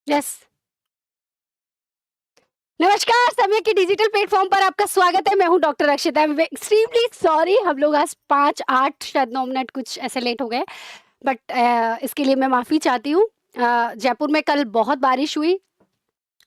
Yes. नमस्कार, समय के डिजिटल प्लेटफॉर्म पर आपका स्वागत है। मैं हूँ doctor Akshita. I am extremely sorry, हम लोग आज 5, 8 शायद 9 मिनट कुछ ऐसे लेट हो गए। बट इसके लिए मैं माफ़ी चाहती हूँ। जयपुर में कल बहुत बारिश हुई,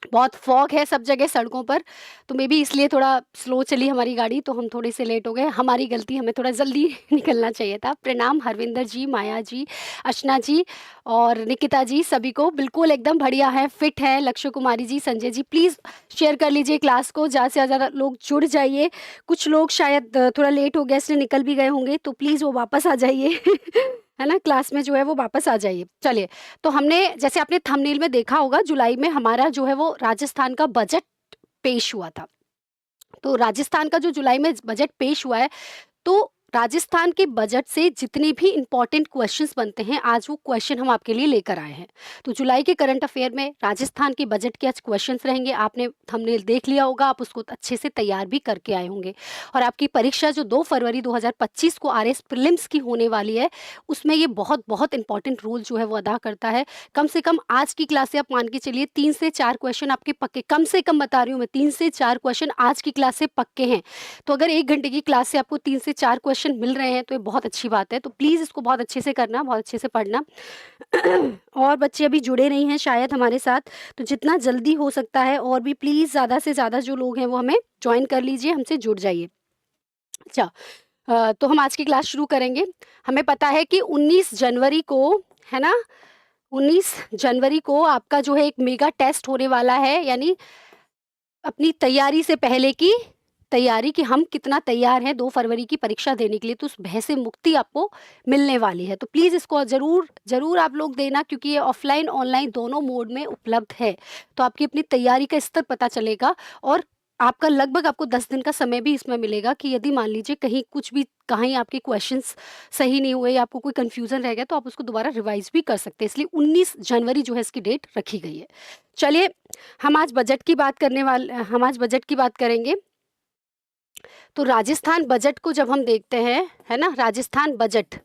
बहुत फॉग है सब जगह सड़कों पर, तो मे बी इसलिए थोड़ा स्लो चली हमारी गाड़ी, तो हम थोड़े से लेट हो गए। हमारी गलती, हमें थोड़ा जल्दी निकलना चाहिए था। प्रणाम हरविंदर जी, माया जी, अर्चना जी और निकिता जी, सभी को बिल्कुल एकदम बढ़िया है, फिट है। लक्ष्य कुमारी जी, संजय जी, प्लीज़ शेयर कर लीजिए क्लास को, ज़्यादा से ज़्यादा लोग जुड़ जाइए। कुछ लोग शायद थोड़ा लेट हो गए इसलिए निकल भी गए होंगे, तो प्लीज़ वो वापस आ जाइए। है ना? क्लास में जो है वो वापस आ जाइए। चलिए, तो हमने, जैसे आपने थंबनेल में देखा होगा, जुलाई में हमारा जो है वो राजस्थान का बजट पेश हुआ था। तो राजस्थान का जो जुलाई में बजट पेश हुआ है, तो राजस्थान के बजट से जितने भी इम्पोर्टेंट क्वेश्चंस बनते हैं, आज वो क्वेश्चन हम आपके लिए लेकर आए हैं। तो जुलाई के करंट अफेयर में राजस्थान के बजट के आज क्वेश्चंस रहेंगे। आपने थंबनेल देख लिया होगा, आप उसको अच्छे से तैयार भी करके आए होंगे। और आपकी परीक्षा जो 2 फरवरी 2025 को आरएस प्रीलिम्स की होने वाली है, उसमें ये बहुत बहुत इंपॉर्टेंट रोल जो है वो अदा करता है। कम से कम आज की क्लास से आप मान के चलिए 3 से 4 क्वेश्चन आपके पक्के, कम से कम बता रही हूँ मैं, 3 से 4 क्वेश्चन आज की क्लास से पक्के हैं। तो अगर 1 घंटे की क्लास से आपको 3 से 4 क्वेश्चन मिल रहे हैं, तो ये बहुत अच्छी बात है। तो प्लीज़ इसको बहुत अच्छे से करना, बहुत अच्छे से पढ़ना। और बच्चे अभी जुड़े नहीं हैं शायद हमारे साथ, तो जितना जल्दी हो सकता है और भी प्लीज़ ज़्यादा से ज़्यादा जो लोग हैं वो हमें जॉइन कर लीजिए, हमसे जुड़ जाइए। अच्छा, तो हम आज की क्लास शुरू करेंगे। हमें पता है कि 19 जनवरी को, है ना? 19 जनवरी को आपका जो है एक मेगा टेस्ट होने वाला है, यानी अपनी तैयारी से पहले की तैयारी, कि हम कितना तैयार हैं 2 फरवरी की परीक्षा देने के लिए, तो उस भय से मुक्ति आपको मिलने वाली है। तो प्लीज़ इसको ज़रूर, ज़रूर आप लोग देना, क्योंकि ये ऑफ़लाइन, ऑनलाइन दोनों मोड में उपलब्ध है। तो आपकी अपनी तैयारी का स्तर पता चलेगा, और आपका लगभग आपको 10 दिन का समय भी इसमें मिलेगा, कि यदि मान लीजिए कहीं कुछ भी, कहीं आपके क्वेश्चन्स सही नहीं हुए या आपको कोई कन्फ्यूज़न रह गया, तो आप उसको दोबारा रिवाइज़ भी कर सकते हैं। इसलिए 19 जनवरी जो है इसकी डेट रखी गई है। चलिए, हम आज बजट की बात करेंगे। तो राजस्थान बजट को जब हम देखते हैं, है ना? राजस्थान बजट,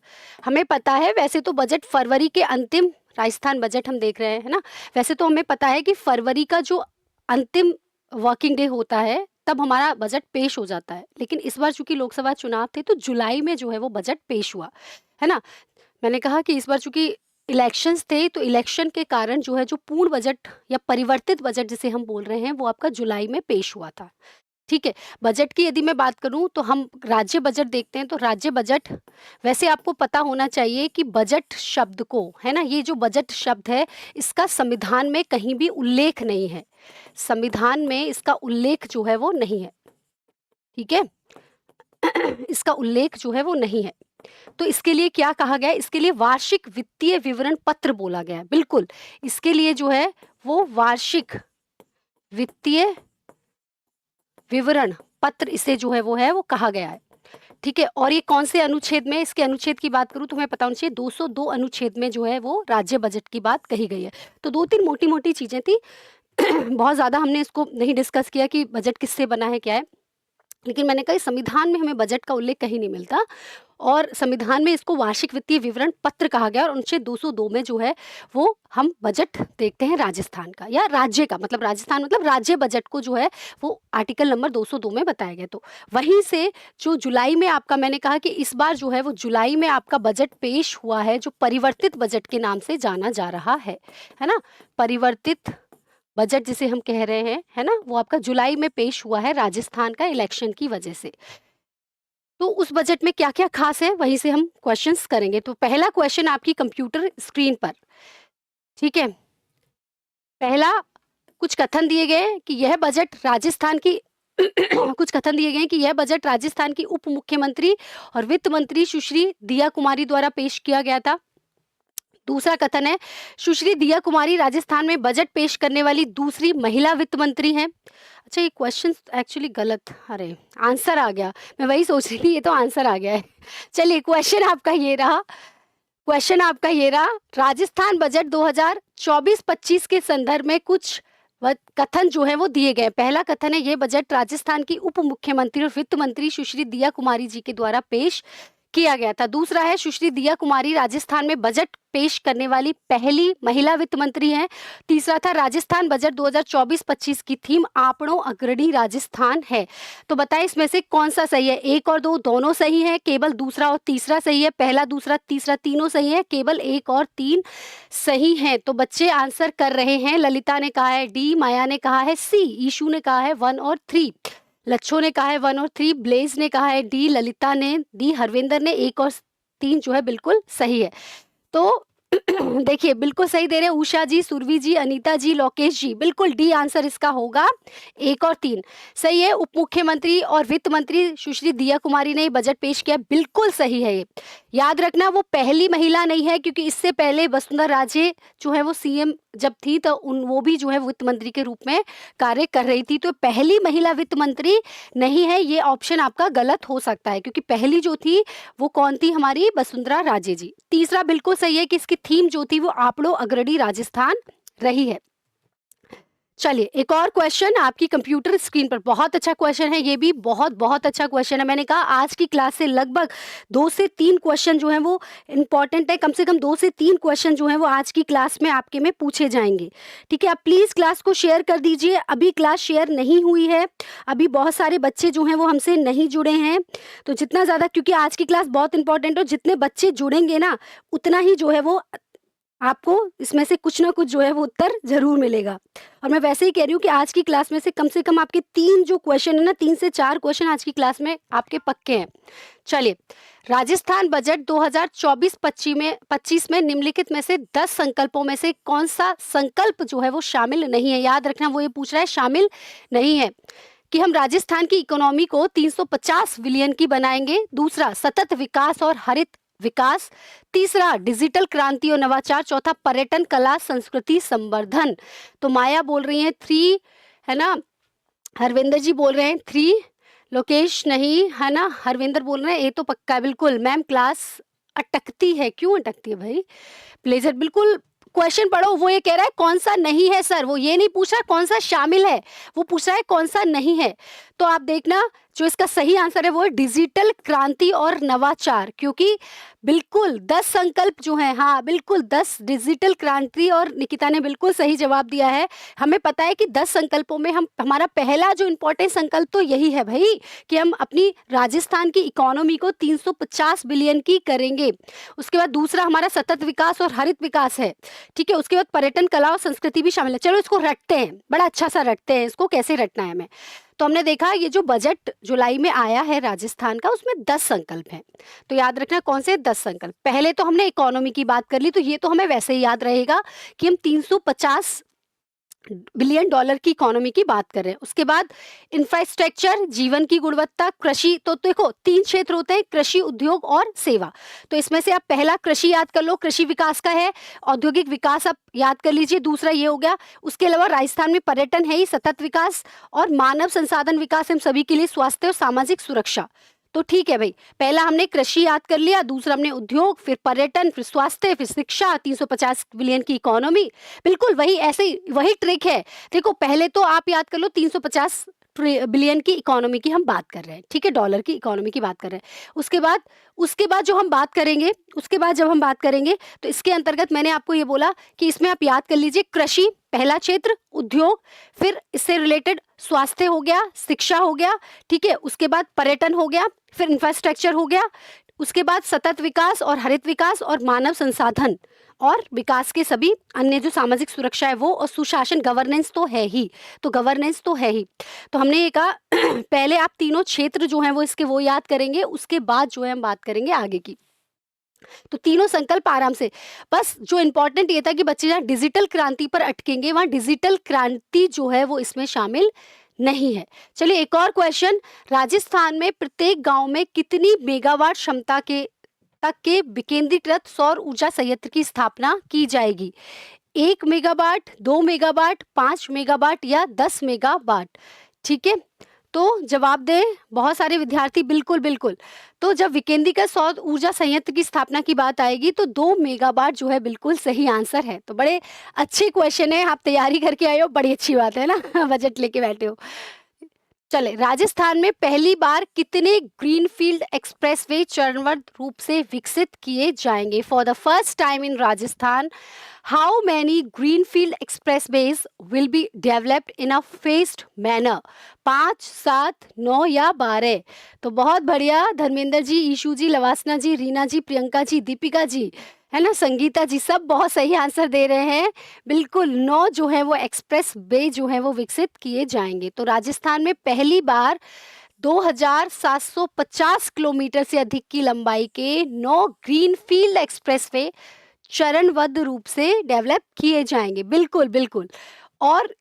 हमें पता है, वैसे तो बजट फरवरी के अंतिम, राजस्थान बजट हम देख रहे हैं, है ना? वैसे तो हमें पता है कि फरवरी का जो अंतिम वर्किंग डे होता है, तब हमारा बजट पेश हो जाता है। लेकिन इस बार चूँकि लोकसभा चुनाव थे, तो जुलाई में जो है वो बजट पेश हुआ, है ना? मैंने कहा कि इस बार चूँकि इलेक्शंस थे, तो इलेक्शन के कारण जो है, जो पूर्ण बजट या परिवर्तित बजट जिसे हम बोल रहे हैं, वो आपका जुलाई में पेश हुआ था। ठीक है? बजट की यदि मैं बात करूँ, तो हम राज्य बजट देखते हैं, तो राज्य बजट, वैसे आपको पता होना चाहिए कि बजट शब्द को, है ना, ये जो बजट शब्द है, इसका संविधान में कहीं भी उल्लेख नहीं है। संविधान में इसका उल्लेख जो है वो नहीं है, ठीक है? इसका उल्लेख जो है वो नहीं है। तो इसके लिए क्या कहा गया है? इसके लिए वार्षिक वित्तीय विवरण पत्र बोला गया है। बिल्कुल, इसके लिए जो है वो वार्षिक वित्तीय विवरण पत्र, इसे जो है वो कहा गया है। ठीक है? और ये कौन से अनुच्छेद में, इसके अनुच्छेद की बात करूँ तो हमें पता होना चाहिए, 202 अनुच्छेद में जो है वो राज्य बजट की बात कही गई है। तो 2-3 मोटी-मोटी चीज़ें थी। बहुत ज़्यादा हमने इसको नहीं डिस्कस किया कि बजट किससे बना है, क्या है। लेकिन मैंने कहा, इस संविधान में हमें बजट का उल्लेख कहीं नहीं मिलता, और संविधान में इसको वार्षिक वित्तीय विवरण पत्र कहा गया, और अनुच्छेद 202 में जो है वो हम बजट देखते हैं राजस्थान का, या राज्य का, मतलब राजस्थान मतलब राज्य बजट को जो है वो आर्टिकल नंबर 202 में बताया गया। तो वहीं से जो जुलाई में आपका, मैंने कहा कि इस बार जो है वो जुलाई में आपका बजट पेश हुआ है, जो परिवर्तित बजट के नाम से जाना जा रहा है ना? परिवर्तित बजट जिसे हम कह रहे हैं, है ना? वो आपका जुलाई में पेश हुआ है राजस्थान का इलेक्शन की वजह से। तो उस बजट में क्या-क्या खास है, वहीं से हम क्वेश्चंस करेंगे। तो पहला क्वेश्चन आपकी कंप्यूटर स्क्रीन पर, ठीक है? पहला, कुछ कथन दिए गए हैं कि यह बजट राजस्थान की कुछ कथन दिए गए हैं कि यह बजट राजस्थान की उप मुख्यमंत्री और वित्त मंत्री सुश्री दिया कुमारी द्वारा पेश किया गया था। दूसरा कथन है, सुश्री दिया कुमारी राजस्थान में बजट पेश करने वाली दूसरी महिला वित्त मंत्री हैं। अच्छा, ये क्वेश्चन एक्चुअली गलत, अरे आंसर आ गया, मैं वही सोच रही थी, ये तो आंसर आ गया है। चलिए, क्वेश्चन आपका ये रहा, राजस्थान बजट 2024-25 के संदर्भ में कुछ कथन जो है वो दिए गए। पहला कथन है, ये बजट राजस्थान की उप मुख्यमंत्री और वित्त मंत्री सुश्री दिया कुमारी जी के द्वारा पेश किया गया था। दूसरा है सुश्री दिया कुमारी राजस्थान में बजट पेश करने वाली पहली महिला वित्त मंत्री हैं। तीसरा था राजस्थान बजट 2024-25 की थीम आपड़ों अग्रणी राजस्थान है। तो बताएं इसमें से कौन सा सही है? एक और दो दोनों सही है, केवल दूसरा और तीसरा सही है, पहला दूसरा तीसरा तीनों सही है, केवल एक और तीन सही है। तो बच्चे आंसर कर रहे हैं। ललिता ने कहा है डी, माया ने कहा है सी, ईशु ने कहा है 1 और 3, लच्छो ने कहा है 1 और 3, ब्लेज ने कहा है डी, ललिता ने डी, हरविंदर ने 1 और 3 जो है बिल्कुल सही है। तो देखिए बिल्कुल सही दे रहे हैं उषा जी, सुरभि जी, अनीता जी, लोकेश जी, बिल्कुल डी आंसर इसका होगा। 1 और 3 सही है। उप मुख्यमंत्री और वित्त मंत्री सुश्री दिया कुमारी ने बजट पेश किया, बिल्कुल सही है। ये याद रखना वो पहली महिला नहीं है, क्योंकि इससे पहले वसुंधरा राजे जो है वो सीएम जब थी तो वो भी जो है वित्त मंत्री के रूप में कार्य कर रही थी। तो पहली महिला वित्त मंत्री नहीं है, ये ऑप्शन आपका गलत हो सकता है, क्योंकि पहली जो थी वो कौन थी? हमारी वसुंधरा राजे जी। तीसरा बिल्कुल सही है कि इसकी थीम जो थी वो आपड़ो अग्रणी राजस्थान रही है। चलिए एक और क्वेश्चन आपकी कंप्यूटर स्क्रीन पर, बहुत अच्छा क्वेश्चन है ये भी, बहुत बहुत अच्छा क्वेश्चन है। मैंने कहा आज की क्लास से लगभग 2 से 3 क्वेश्चन जो हैं वो इंपॉर्टेंट है, कम से कम 2 से 3 क्वेश्चन जो हैं वो आज की क्लास में आपके में पूछे जाएंगे। ठीक है, आप प्लीज़ क्लास को शेयर कर दीजिए। अभी क्लास शेयर नहीं हुई है, अभी बहुत सारे बच्चे जो हैं वो हमसे नहीं जुड़े हैं। तो जितना ज़्यादा, क्योंकि आज की क्लास बहुत इंपॉर्टेंट है, जितने बच्चे जुड़ेंगे ना उतना ही जो है वो आपको इसमें से कुछ ना कुछ जो है वो उत्तर ज़रूर मिलेगा। और मैं वैसे ही कह रही हूँ कि आज की क्लास में से कम आपके 3 जो क्वेश्चन है ना, 3 से 4 क्वेश्चन आज की क्लास में आपके पक्के हैं। चलिए, राजस्थान बजट 2024-25 में निम्नलिखित में से 10 संकल्पों में से कौन सा संकल्प जो है वो शामिल नहीं है? याद रखना वो ये पूछ रहा है शामिल नहीं है कि हम राजस्थान की इकोनॉमी को 350 बिलियन की बनाएंगे। दूसरा सतत विकास और हरित विकास, तीसरा डिजिटल क्रांति और नवाचार, चौथा पर्यटन कला संस्कृति संवर्धन। तो माया बोल रही है 3, है ना, हरविंदर जी बोल रहे हैं 3, लोकेश नहीं, है ना, हरविंदर बोल रहे हैं ए तो पक्का है। बिल्कुल मैम क्लास अटकती है, क्यों अटकती है भाई? प्लेजर बिल्कुल क्वेश्चन पढ़ो। वो ये कह रहा है कौन सा नहीं है सर, वो ये नहीं पूछ रहा कौन सा शामिल है, वो पूछ रहा है कौन सा नहीं है। तो आप देखना जो इसका सही आंसर है वो है डिजिटल क्रांति और नवाचार, क्योंकि बिल्कुल 10 संकल्प जो हैं, हाँ बिल्कुल 10 डिजिटल क्रांति, और निकिता ने बिल्कुल सही जवाब दिया है। हमें पता है कि 10 संकल्पों में हमारा पहला जो इम्पोर्टेंट संकल्प तो यही है भाई कि हम अपनी राजस्थान की इकोनॉमी को 350 बिलियन की करेंगे। उसके बाद दूसरा हमारा सतत विकास और हरित विकास है। ठीक है, उसके बाद पर्यटन कला और संस्कृति भी शामिल है। चलो इसको रटते हैं, बड़ा अच्छा सा रटते हैं इसको, कैसे रटना है हमें। तो हमने देखा ये जो बजट जुलाई में आया है राजस्थान का, उसमें 10 संकल्प हैं। तो याद रखना कौन से 10 संकल्प। पहले तो हमने इकोनॉमी की बात कर ली, तो ये तो हमें वैसे ही याद रहेगा कि हम 350 बिलियन डॉलर की इकोनॉमी की बात कर रहे हैं। उसके बाद इंफ्रास्ट्रक्चर, जीवन की गुणवत्ता, कृषि। तो देखो 3 क्षेत्र होते हैं, कृषि, उद्योग और सेवा। तो इसमें से आप पहला कृषि याद कर लो, कृषि विकास का है। औद्योगिक विकास आप याद कर लीजिए, दूसरा ये हो गया। उसके अलावा राजस्थान में पर्यटन है ही, सतत विकास और मानव संसाधन विकास हम सभी के लिए, स्वास्थ्य और सामाजिक सुरक्षा। तो ठीक है भाई, पहला हमने कृषि याद कर लिया, दूसरा हमने उद्योग, फिर पर्यटन, फिर स्वास्थ्य, फिर शिक्षा, 350 बिलियन की इकोनॉमी। बिल्कुल वही, ऐसे ही वही ट्रिक है। देखो पहले तो आप याद कर लो 350 बिलियन की इकोनॉमी की हम बात कर रहे हैं, ठीक है, डॉलर की इकोनॉमी की बात कर रहे हैं। उसके बाद जो हम बात करेंगे, उसके बाद जब हम बात करेंगे तो इसके अंतर्गत मैंने आपको ये बोला कि इसमें आप याद कर लीजिए कृषि पहला क्षेत्र, उद्योग, फिर इससे रिलेटेड स्वास्थ्य हो गया, शिक्षा हो गया, ठीक है, उसके बाद पर्यटन हो गया, फिर इंफ्रास्ट्रक्चर हो गया, उसके बाद सतत विकास और हरित विकास और मानव संसाधन और विकास के सभी अन्य जो सामाजिक सुरक्षा है वो, और सुशासन, गवर्नेंस तो है ही। तो गवर्नेंस तो है ही। तो हमने ये कहा पहले आप तीनों क्षेत्र जो हैं वो इसके वो याद करेंगे, उसके बाद जो है हम बात करेंगे आगे की। तो तीनों संकल्प आराम से, बस जो इंपॉर्टेंट ये था कि बच्चे जहाँ डिजिटल क्रांति पर अटकेंगे वहाँ डिजिटल क्रांति जो है वो इसमें शामिल नहीं है। चलिए एक और क्वेश्चन, राजस्थान में प्रत्येक गांव में कितनी मेगावाट क्षमता के तक के विकेंद्रीकृत सौर ऊर्जा संयंत्र की स्थापना की जाएगी? 1 मेगावाट, 2 मेगावाट, 5 मेगावाट या 10 मेगावाट? ठीक है, तो जवाब दें बहुत सारे विद्यार्थी। बिल्कुल बिल्कुल, तो जब विकेंद्रीकृत सौर ऊर्जा संयंत्र की स्थापना की बात आएगी तो 2 मेगावाट जो है बिल्कुल सही आंसर है। तो बड़े अच्छे क्वेश्चन है, आप तैयारी करके आए हो, बड़ी अच्छी बात है ना बजट लेके बैठे हो। चले, राजस्थान में पहली बार कितने ग्रीनफील्ड एक्सप्रेसवे चरणबद्ध रूप से विकसित किए जाएंगे? For the first time in Rajasthan, how many greenfield expressways will be developed in a faced manner? 5, 7, 9 या 12? तो बहुत बढ़िया, धर्मेंद्र जी, ईशू जी, लवासना जी, रीना जी, प्रियंका जी, दीपिका जी, है ना, संगीता जी, सब बहुत सही आंसर दे रहे हैं। बिल्कुल 9 जो है वो एक्सप्रेस वे जो है वो विकसित किए जाएंगे। तो राजस्थान में पहली बार 2750 किलोमीटर से अधिक की लंबाई के 9 ग्रीनफील्ड एक्सप्रेसवे चरणबद्ध रूप से डेवलप किए जाएंगे। बिल्कुल बिल्कुल। और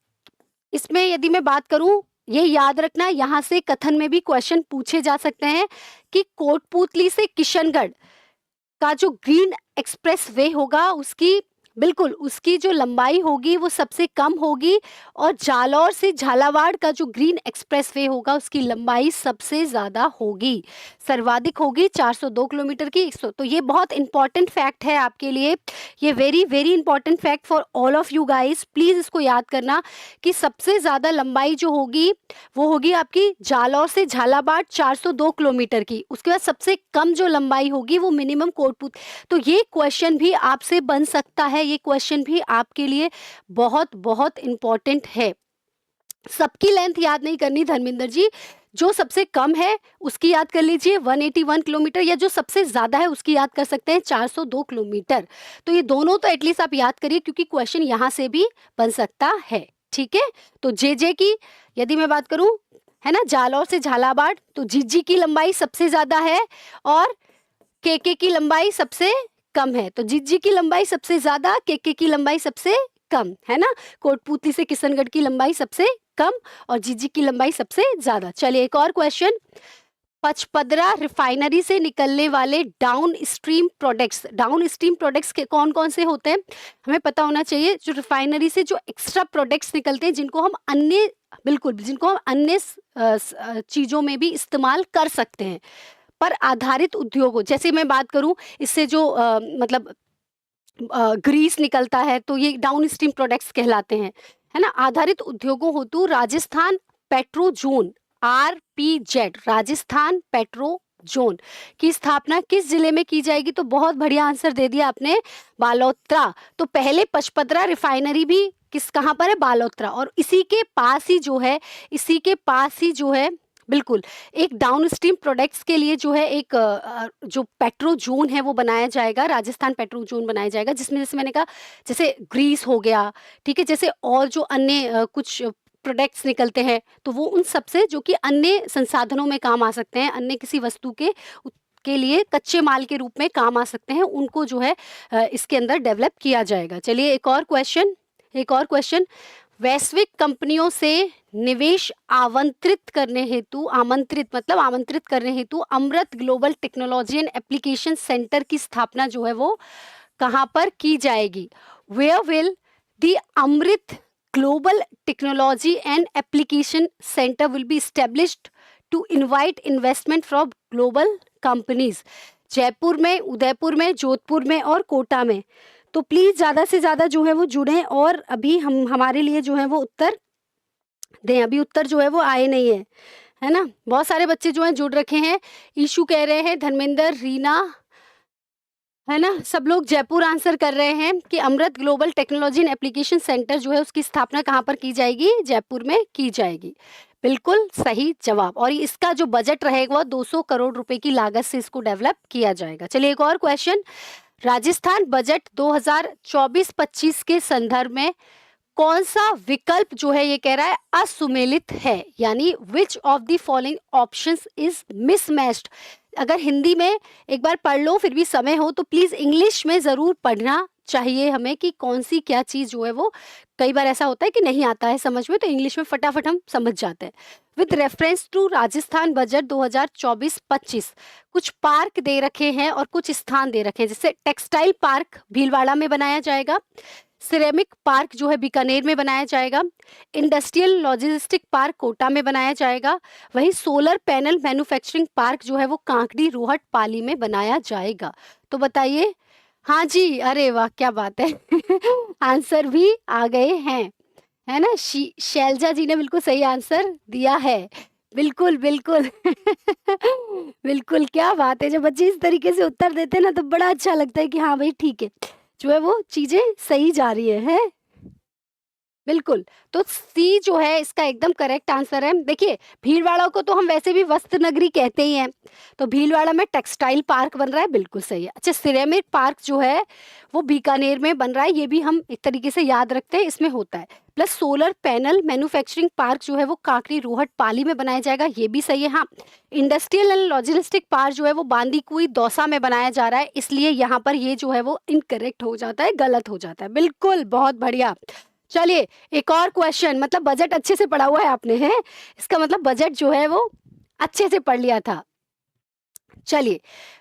इसमें यदि मैं बात करूं, ये याद रखना, यहाँ से कथन में भी क्वेश्चन पूछे जा सकते हैं कि कोटपूतली से किशनगढ़ का जो ग्रीन एक्सप्रेस वे होगा उसकी, बिल्कुल उसकी जो लंबाई होगी वो सबसे कम होगी, और जालौर से झालावाड़ का जो ग्रीन एक्सप्रेस वे होगा उसकी लंबाई सबसे ज़्यादा होगी, सर्वाधिक होगी, 402 किलोमीटर की। 100। तो ये बहुत इंपॉर्टेंट फैक्ट है आपके लिए, ये very very important fact for all of you guys. Please इसको याद करना कि सबसे ज़्यादा लंबाई जो होगी वो होगी आपकी जालौर से झालावाड़ 402 किलोमीटर की। उसके बाद सबसे कम जो लंबाई होगी वो मिनिमम कोटपुत। तो ये क्वेश्चन भी आपसे बन सकता है, ये क्वेश्चन भी आपके लिए बहुत बहुत इंपॉर्टेंट है। सबकी लेंथ याद नहीं करनी धर्मेंद्र जी, जो सबसे कम है उसकी याद कर लीजिए 181 किलोमीटर, या जो सबसे ज्यादा है उसकी याद कर सकते हैं 402 किलोमीटर। तो ये दोनों तो एटलीस्ट आप याद करिए, क्योंकि क्वेश्चन यहाँ से भी बन सकता है। ठीक है, तो जे की यदि मैं बात करूं, है ना, जालौर से झालावाड़, तो जी की लंबाई सबसे ज्यादा है और के की लंबाई सबसे कम है। तो जी की लंबाई सबसे ज्यादा, के की लंबाई सबसे कम, है ना। कोटपूतली से किशनगढ़ की लंबाई सबसे कम और जी की लंबाई सबसे ज्यादा। चलिए एक और क्वेश्चन, पचपदरा रिफाइनरी से निकलने वाले डाउन स्ट्रीम प्रोडक्ट्स के कौन कौन से होते हैं? हमें पता होना चाहिए, जो रिफाइनरी से जो एक्स्ट्रा प्रोडक्ट्स निकलते हैं जिनको हम अन्य, बिल्कुल जिनको हम अन्य चीजों में भी इस्तेमाल कर सकते हैं, पर आधारित उद्योगों, जैसे मैं बात करूं, इससे जो मतलब ग्रीस निकलता है, तो ये डाउन स्ट्रीम प्रोडक्ट्स कहलाते हैं, है ना। आधारित उद्योगों हेतु Rajasthan petro zone, RPZ, Rajasthan petro zone की स्थापना किस जिले में की जाएगी? तो बहुत बढ़िया आंसर दे दिया आपने, बालोतरा। तो पहले पचपदरा रिफाइनरी भी कहाँ पर है? बालोतरा। और इसी के पास ही जो है, बिल्कुल, एक डाउन स्ट्रीम प्रोडक्ट्स के लिए जो है एक जो पेट्रो जोन है वो बनाया जाएगा, राजस्थान पेट्रो जोन बनाया जाएगा, जिसमें जैसे मैंने कहा, जैसे ग्रीस हो गया, ठीक है, जैसे और जो अन्य कुछ प्रोडक्ट्स निकलते हैं, तो वो उन सब से जो कि अन्य संसाधनों में काम आ सकते हैं, अन्य किसी वस्तु के लिए कच्चे माल के रूप में काम आ सकते हैं, उनको जो है इसके अंदर डेवलप किया जाएगा। चलिए एक और क्वेश्चन, वैश्विक कंपनियों से निवेश आमंत्रित करने हेतु Amrit global technology and application centre की स्थापना जो है वो कहाँ पर की जाएगी? Where will the Amrit global technology and application centre will be established to invite investment from global companies? Jaipur में, उदयपुर में, जोधपुर में और कोटा में। तो प्लीज ज्यादा से ज्यादा जो है वो जुड़ें, और अभी हमारे लिए जो है वो उत्तर दें। अभी उत्तर जो है वो आए नहीं है ना। बहुत सारे बच्चे जो हैं जुड़ रखे हैं। ईशू कह रहे हैं, धर्मेंद्र, रीना, है ना, सब लोग जयपुर आंसर कर रहे हैं कि Amrit global technology and application centre जो है उसकी स्थापना कहाँ पर की जाएगी? जयपुर में की जाएगी। बिल्कुल सही जवाब। और इसका जो बजट रहेगा वो 200 करोड़ रुपए की लागत से इसको डेवलप किया जाएगा। चलिए एक और क्वेश्चन, राजस्थान बजट 2024-25 के संदर्भ में कौन सा विकल्प जो है ये कह रहा है असुमेलित है, यानी which of the following options is mismatched? अगर हिंदी में एक बार पढ़ लो फिर भी समय हो तो प्लीज इंग्लिश में जरूर पढ़ना चाहिए हमें, कि कौन सी क्या चीज जो है वो, कई बार ऐसा होता है कि नहीं आता है समझ में, तो इंग्लिश में फटाफट हम समझ जाते हैं। With reference to Rajasthan budget 2024-25 कुछ पार्क दे रखे हैं और कुछ स्थान दे रखे हैं, जैसे टेक्सटाइल पार्क भीलवाड़ा में बनाया जाएगा, सिरेमिक पार्क जो है बीकानेर में बनाया जाएगा, इंडस्ट्रियल लॉजिस्टिक पार्क कोटा में बनाया जाएगा, वही सोलर पैनल मैन्युफैक्चरिंग पार्क जो है वो कांकड़ी रोहट पाली में बनाया जाएगा। तो बताइए। हाँ जी, अरे वाह क्या बात है आंसर भी आ गए हैं, है ना। शैलजा जी ने बिल्कुल सही आंसर दिया है। बिल्कुल, बिल्कुल। बिल्कुल, क्या बात है! जब बच्चे इस तरीके से उत्तर देते हैं ना तो बड़ा अच्छा लगता है कि हाँ भाई ठीक है, जो है वो चीज़ें सही जा रही हैं? बिल्कुल, तो सी जो है इसका एकदम करेक्ट आंसर है। देखिए, भीलवाड़ा को तो हम वैसे भी वस्त्र नगरी कहते ही हैं, तो भीलवाड़ा में टेक्सटाइल पार्क बन रहा है, बिल्कुल सही है। अच्छा, सिरेमिक पार्क जो है, वो बीकानेर में बन रहा है, ये भी हम एक तरीके से याद रखते हैं, इसमें होता है। Plus solar panel manufacturing park जो है, वो कांकरी रोहट पाली में बनाया जाएगा, ये भी सही है। हाँ, इंडस्ट्रियल एंड लॉजिस्टिक पार्क जो है, वो बांदीकुई दौसा में बनाया जा रहा है, इसलिए यहाँ पर ये जो है वो इनकरेक्ट हो जाता है, गलत हो जाता है। बिल्कुल, बहुत बढ़िया। चलिए, एक और क्वेश्चन, मतलब बजट अच्छे से पढ़ा हुआ है आपने, हैं? इसका मतलब बजट जो है वो अच्छे से पढ़ लिया था। चलिए,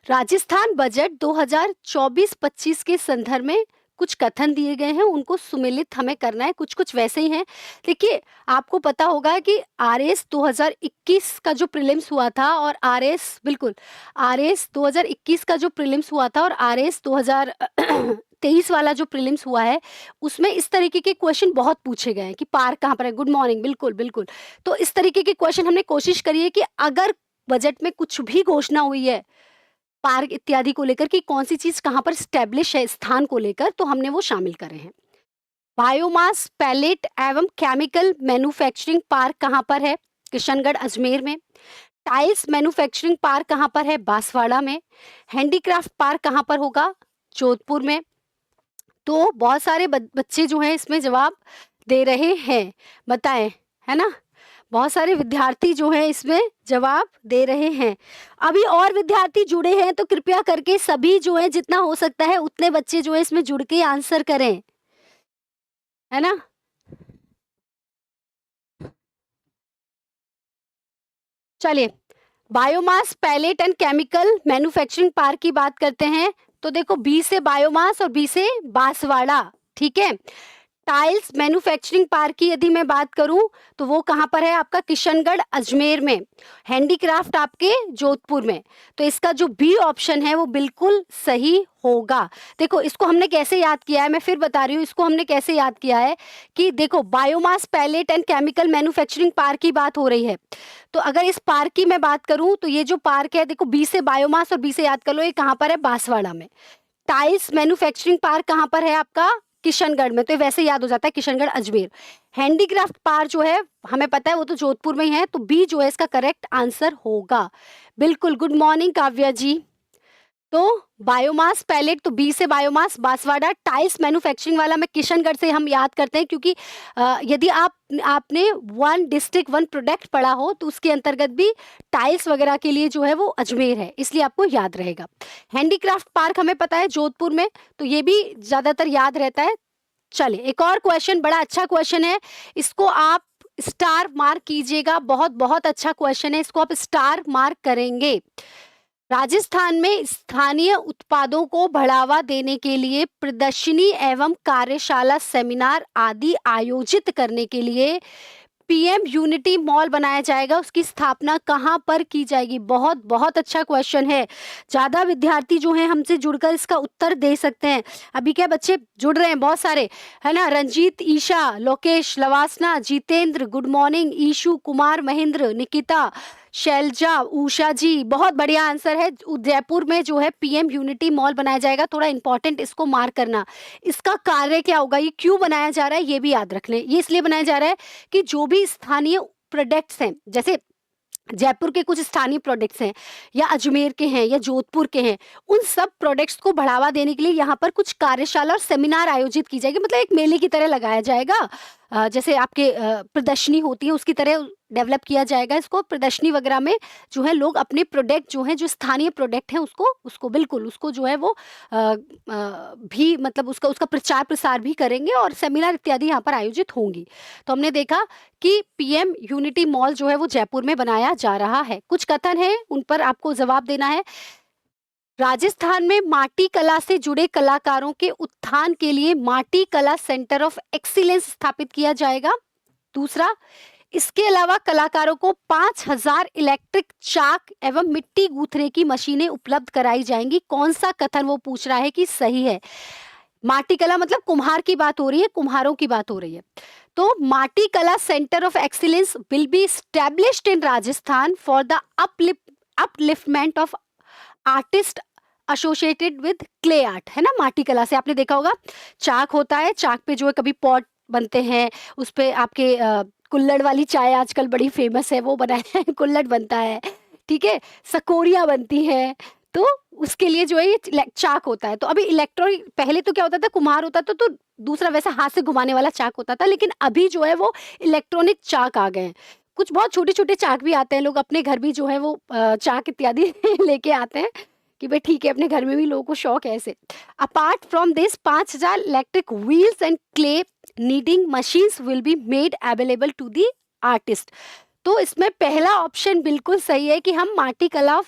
राजस्थान बजट 2024-25 के संदर्भ में कुछ कथन दिए गए हैं, उनको सुमेलित हमें करना है, कुछ-कुछ वैसे ही हैं। देखिए, आपको पता होगा कि आरएस 2021 का जो प्रीलिम्स हुआ था और आरएस बिल्कुल, आरएस 2021 का जो प्रीलिम्स हुआ था और आरएस 2023 वाला जो प्रीलिम्स हुआ है, उसमें इस तरीके के क्वेश्चन बहुत पूछे गए हैं कि पार्क कहाँ पर है? गुड मॉर्निंग, बिल्कुल, बिल्कुल। तो इस तरीके के क्वेश्चन हमने कोशिश करी है कि अगर बजट में कुछ भी घोषणा हुई है, पार्क इत्यादि को लेकर कि कौन-सी चीज़ कहाँ पर एस्टेब्लिश है स्थान को लेकर, तो हमने वो शामिल करे हैं। बायोमास पैलेट एवं केमिकल मैन्युफैक्चरिंग पार्क कहाँ पर है? किशनगढ़, अजमेर में। टाइल्स मैन्युफैक्चरिंग पार्क कहाँ पर है? बांसवाड़ा में। हैंडीक्राफ्ट पार्क कहाँ पर होगा? जोधपुर में। तो बहुत सारे बच्चे जो हैं इसमें जवाब दे रहे हैं, बताएँ, है ना? बहुत सारे विद्यार्थी जो हैं इसमें जवाब दे रहे हैं। अभी और विद्यार्थी जुड़े हैं तो कृपया करके सभी जो है जितना हो सकता है उतने बच्चे जो है इसमें जुड़ के आंसर करें, है ना? चलिए, biomass pellet and chemical manufacturing park की बात करते हैं। तो देखो, बी से बायोमास और बी से बांसवाड़ा, ठीक है? टाइल्स मैन्युफैक्चरिंग पार्क की यदि मैं बात करूं तो वो कहाँ पर है? आपका किशनगढ़, अजमेर में। हैंडीक्राफ्ट आपके जोधपुर में। तो इसका जो बी ऑप्शन है वो बिल्कुल सही होगा। देखो, इसको हमने कैसे याद किया है, मैं फिर बता रही हूँ इसको हमने कैसे याद किया है कि देखो, biomass pellet and chemical manufacturing park की बात हो रही है। तो अगर इस पार्क की मैं बात करूं तो ये जो पार्क है, देखो, बी से बायोमास और बी से याद कर लो, ये कहाँ पर है? बांसवाड़ा में। टाइल्स मैन्युफैक्चरिंग पार्क कहाँ पर है आपका? किशनगढ़ में। तो ये वैसे याद हो जाता है, किशनगढ़, अजमेर। हैंडीक्राफ्ट पार्क जो है हमें पता है वो तो जोधपुर में ही है, तो बी जो है इसका करेक्ट आंसर होगा। बिल्कुल, गुड मॉर्निंग काव्या जी। तो बायोमास पैलेट तो बी से बायोमास, बांसवाड़ा। टाइल्स मैन्युफैक्चरिंग वाला मैं किशनगढ़ से हम याद करते हैं क्योंकि यदि आपने वन डिस्ट्रिक्ट वन प्रोडक्ट पढ़ा हो तो उसके अंतर्गत भी टाइल्स वगैरह के लिए जो है वो अजमेर है, इसलिए आपको याद रहेगा। हैंडीक्राफ्ट पार्क हमें पता है जोधपुर में, तो ये भी ज्यादातर याद रहता है। चलिए, एक और क्वेश्चन, बड़ा अच्छा क्वेश्चन है, इसको आप स्टार मार्क कीजिएगा। बहुत बहुत अच्छा क्वेश्चन है, इसको आप स्टार मार्क करेंगे। राजस्थान में स्थानीय उत्पादों को बढ़ावा देने के लिए प्रदर्शनी एवं कार्यशाला, सेमिनार आदि आयोजित करने के लिए पीएम यूनिटी मॉल बनाया जाएगा, उसकी स्थापना कहाँ पर की जाएगी? बहुत बहुत अच्छा क्वेश्चन है। ज़्यादा विद्यार्थी जो हैं हमसे जुड़कर इसका उत्तर दे सकते हैं। अभी क्या बच्चे जुड़ रहे हैं बहुत सारे, है ना? रंजीत, ईशा, लोकेश, लवासना, जितेंद्र, गुड मॉर्निंग, ईशु, कुमार, महेंद्र, निकिता, शैलजा, उषा जी, बहुत बढ़िया आंसर है। जयपुर में जो है पीएम यूनिटी मॉल बनाया जाएगा, थोड़ा इंपॉर्टेंट, इसको मार्क करना। इसका कार्य क्या होगा, ये क्यों बनाया जा रहा है, ये भी याद रख लें। ये इसलिए बनाया जा रहा है कि जो भी स्थानीय प्रोडक्ट्स हैं, जैसे जयपुर के कुछ स्थानीय प्रोडक्ट्स हैं या अजमेर के हैं या जोधपुर के हैं, उन सब प्रोडक्ट्स को बढ़ावा देने के लिए यहाँ पर कुछ कार्यशाला और सेमिनार आयोजित की जाएगी, मतलब एक मेले की तरह लगाया जाएगा। जैसे आपके प्रदर्शनी होती है उसकी तरह डेवलप किया जाएगा इसको। प्रदर्शनी वगैरह में जो है लोग अपने प्रोडक्ट जो हैं, जो स्थानीय प्रोडक्ट हैं, उसको उसको बिल्कुल उसको जो है वो भी मतलब उसका उसका प्रचार प्रसार भी करेंगे और सेमिनार इत्यादि यहाँ पर आयोजित होंगी। तो हमने देखा कि पीएम यूनिटी मॉल जो है वो जयपुर में बनाया जा रहा है। कुछ कथन है, उन पर आपको जवाब देना है। राजस्थान में माटी कला से जुड़े कलाकारों के उत्थान के लिए माटी कला सेंटर ऑफ एक्सीलेंस स्थापित किया जाएगा। दूसरा, इसके अलावा कलाकारों को 5,000 इलेक्ट्रिक चाक एवं मिट्टी गूंथने की मशीनें उपलब्ध कराई जाएंगी। कौन सा कथन वो पूछ रहा है कि सही है? माटी कला मतलब कुम्हार की बात हो रही है, कुम्हारों की बात हो रही है। तो माटी कला centre of excellence will be established in Rajasthan for the upliftment of artist associated with clay art, है ना। माटी कला से आपने देखा होगा, चाक होता है, चाक पे जो है कभी पॉट बनते हैं, उस पे आपके कुल्हड़ वाली चाय आजकल बड़ी फेमस है, वो बनाए हैं, कुल्हड़ बनता है, ठीक है, सकोरियाँ बनती है, तो उसके लिए जो है ये चाक होता है। तो अभी इलेक्ट्रॉनिक, पहले तो क्या होता था, कुम्हार होता था तो दूसरा वैसा हाथ से घुमाने वाला चाक होता था, लेकिन अभी जो है वो इलेक्ट्रॉनिक चाक आ गए हैं। कुछ बहुत छोटे छोटे चाक भी आते हैं, लोग अपने घर भी जो है वो चाक इत्यादि लेके आते हैं कि भाई ठीक है, अपने घर में भी लोगों को शौक है ऐसे। Apart from this 5,000 electric wheels and clay kneading machines will be made available to the artist. तो इसमें पहला ऑप्शन बिल्कुल सही है कि हम माटी कला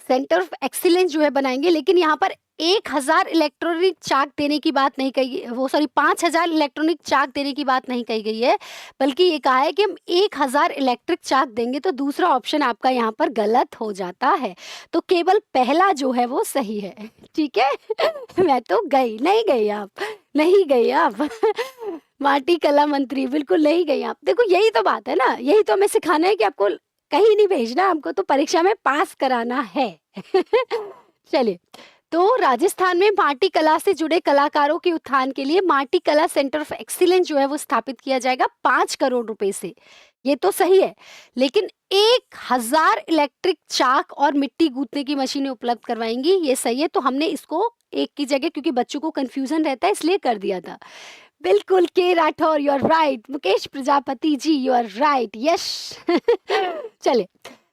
सेंटर ऑफ एक्सीलेंस जो है बनाएंगे, लेकिन यहाँ पर 1,000 इलेक्ट्रॉनिक चाक देने की बात नहीं कही, वो सॉरी 5,000 इलेक्ट्रॉनिक चाक देने की बात नहीं कही गई है, बल्कि ये कहा है कि हम 1,000 इलेक्ट्रिक चाक देंगे। तो दूसरा ऑप्शन आपका यहाँ पर गलत हो जाता है, तो केवल पहला जो है वो सही है, ठीक है। मैं तो गई नहीं, गई आप नहीं, गई आप माटी कला मंत्री, बिल्कुल नहीं गई आप। देखो यही तो बात है ना, यही तो हमें सिखाना है कि आपको कहीं नहीं भेजना, हमको तो परीक्षा में पास कराना है। चलिए, तो राजस्थान में माटी कला से जुड़े कलाकारों के उत्थान के लिए माटी कला सेंटर ऑफ एक्सीलेंस जो है वो स्थापित किया जाएगा 5 करोड़ रुपए से, ये तो सही है, लेकिन 1,000 इलेक्ट्रिक चाक और मिट्टी गूंथने की मशीनें उपलब्ध करवाएंगी, ये सही है। तो हमने इसको एक की जगह, क्योंकि बच्चों को कंफ्यूजन रहता है इसलिए कर दिया था। बिल्कुल के Rathore, you are right. Mukesh Prajapati ji, you are right, yes. चले,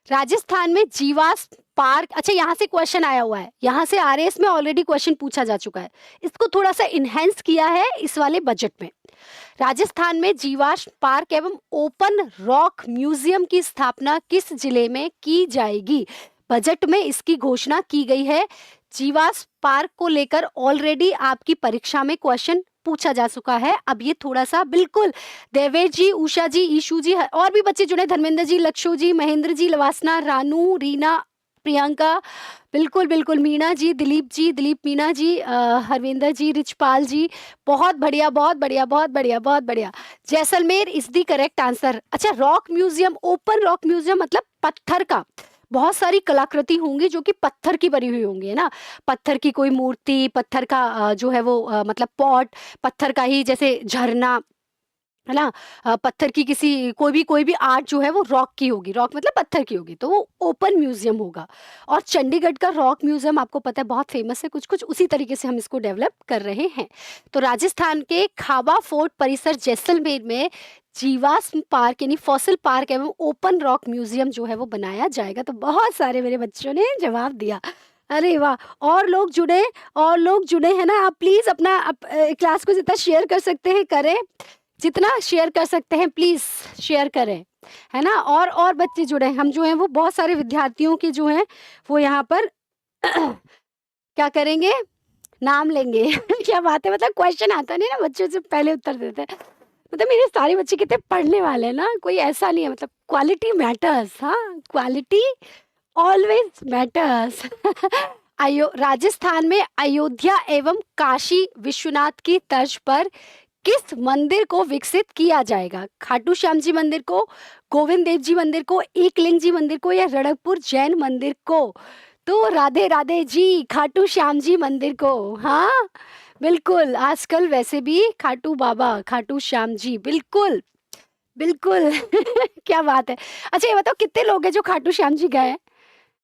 राजस्थान में जीवास पार्क, अच्छा यहाँ से क्वेश्चन आया हुआ है, यहाँ से आरएएस में ऑलरेडी क्वेश्चन पूछा जा चुका है, इसको थोड़ा सा इनहेंस किया है इस वाले बजट में। राजस्थान में जीवाश पार्क एवं ओपन रॉक म्यूजियम की स्थापना किस जिले में की जाएगी? बजट में इसकी घोषणा की गई है। जीवास पार्क को लेकर ऑलरेडी आपकी परीक्षा में क्वेश्चन पूछा जा चुका है। अब ये थोड़ा सा, बिल्कुल देवेश जी, उषा जी, ईशु जी, और भी बच्चे जुड़े, धर्मेंद्र जी, लक्षु जी, महेंद्र जी, लवासना, रानू, रीना, प्रियंका, बिल्कुल बिल्कुल, मीना जी, दिलीप जी, दिलीप मीना जी, हरविंदर जी, रिचपाल जी, बहुत बढ़िया, बहुत बढ़िया, बहुत बढ़िया, बहुत बढ़िया। Jaisalmer is the correct answer. अच्छा, rock museum, open rock museum मतलब पत्थर का, बहुत सारी कलाकृति होंगी जो कि पत्थर की बनी हुई होंगी, है ना। पत्थर की कोई मूर्ति, पत्थर का जो है वो मतलब पॉट, पत्थर का ही जैसे झरना, है ना। पत्थर की किसी कोई भी आर्ट जो है वो रॉक की होगी, रॉक मतलब पत्थर की होगी, तो वो ओपन म्यूजियम होगा। और चंडीगढ़ का रॉक म्यूजियम आपको पता है बहुत फेमस है, कुछ कुछ उसी तरीके से हम इसको डेवलप कर रहे हैं। तो राजस्थान के खाबा फोर्ट परिसर जैसलमेर में जीवाश्म पार्क यानी फॉसिल पार्क एवं ओपन रॉक म्यूजियम जो है वो बनाया जाएगा। तो बहुत सारे मेरे बच्चों ने जवाब दिया, अरे वाह। और लोग जुड़े, और लोग जुड़े हैं ना, आप प्लीज अपना क्लास को जितना शेयर कर सकते हैं करें, जितना शेयर कर सकते हैं प्लीज शेयर करें, है ना। और बच्चे जुड़े हैं, हम जो हैं वो बहुत सारे विद्यार्थियों के जो हैं वो यहाँ पर क्या करेंगे, नाम लेंगे। क्या बात है, मतलब क्वेश्चन आता नहीं ना, बच्चों से पहले उत्तर देते हैं। मतलब मेरे सारे बच्चे कितने पढ़ने वाले हैं ना, कोई ऐसा नहीं है, मतलब क्वालिटी मैटर्स, हाँ क्वालिटी ऑलवेज मैटर्स। राजस्थान में अयोध्या एवं काशी विश्वनाथ की तर्ज पर किस मंदिर को विकसित किया जाएगा? खाटू श्याम जी मंदिर को, गोविंद देव जी मंदिर को, एकलिंग जी मंदिर को, या रणकपुर जैन मंदिर को? तो राधे राधे जी, खाटू श्याम जी मंदिर को। हाँ बिल्कुल, आजकल वैसे भी खाटू बाबा, खाटू श्याम जी, बिल्कुल बिल्कुल। क्या बात है। अच्छा ये बताओ कितने लोग हैं जो खाटू श्याम जी गए हैं?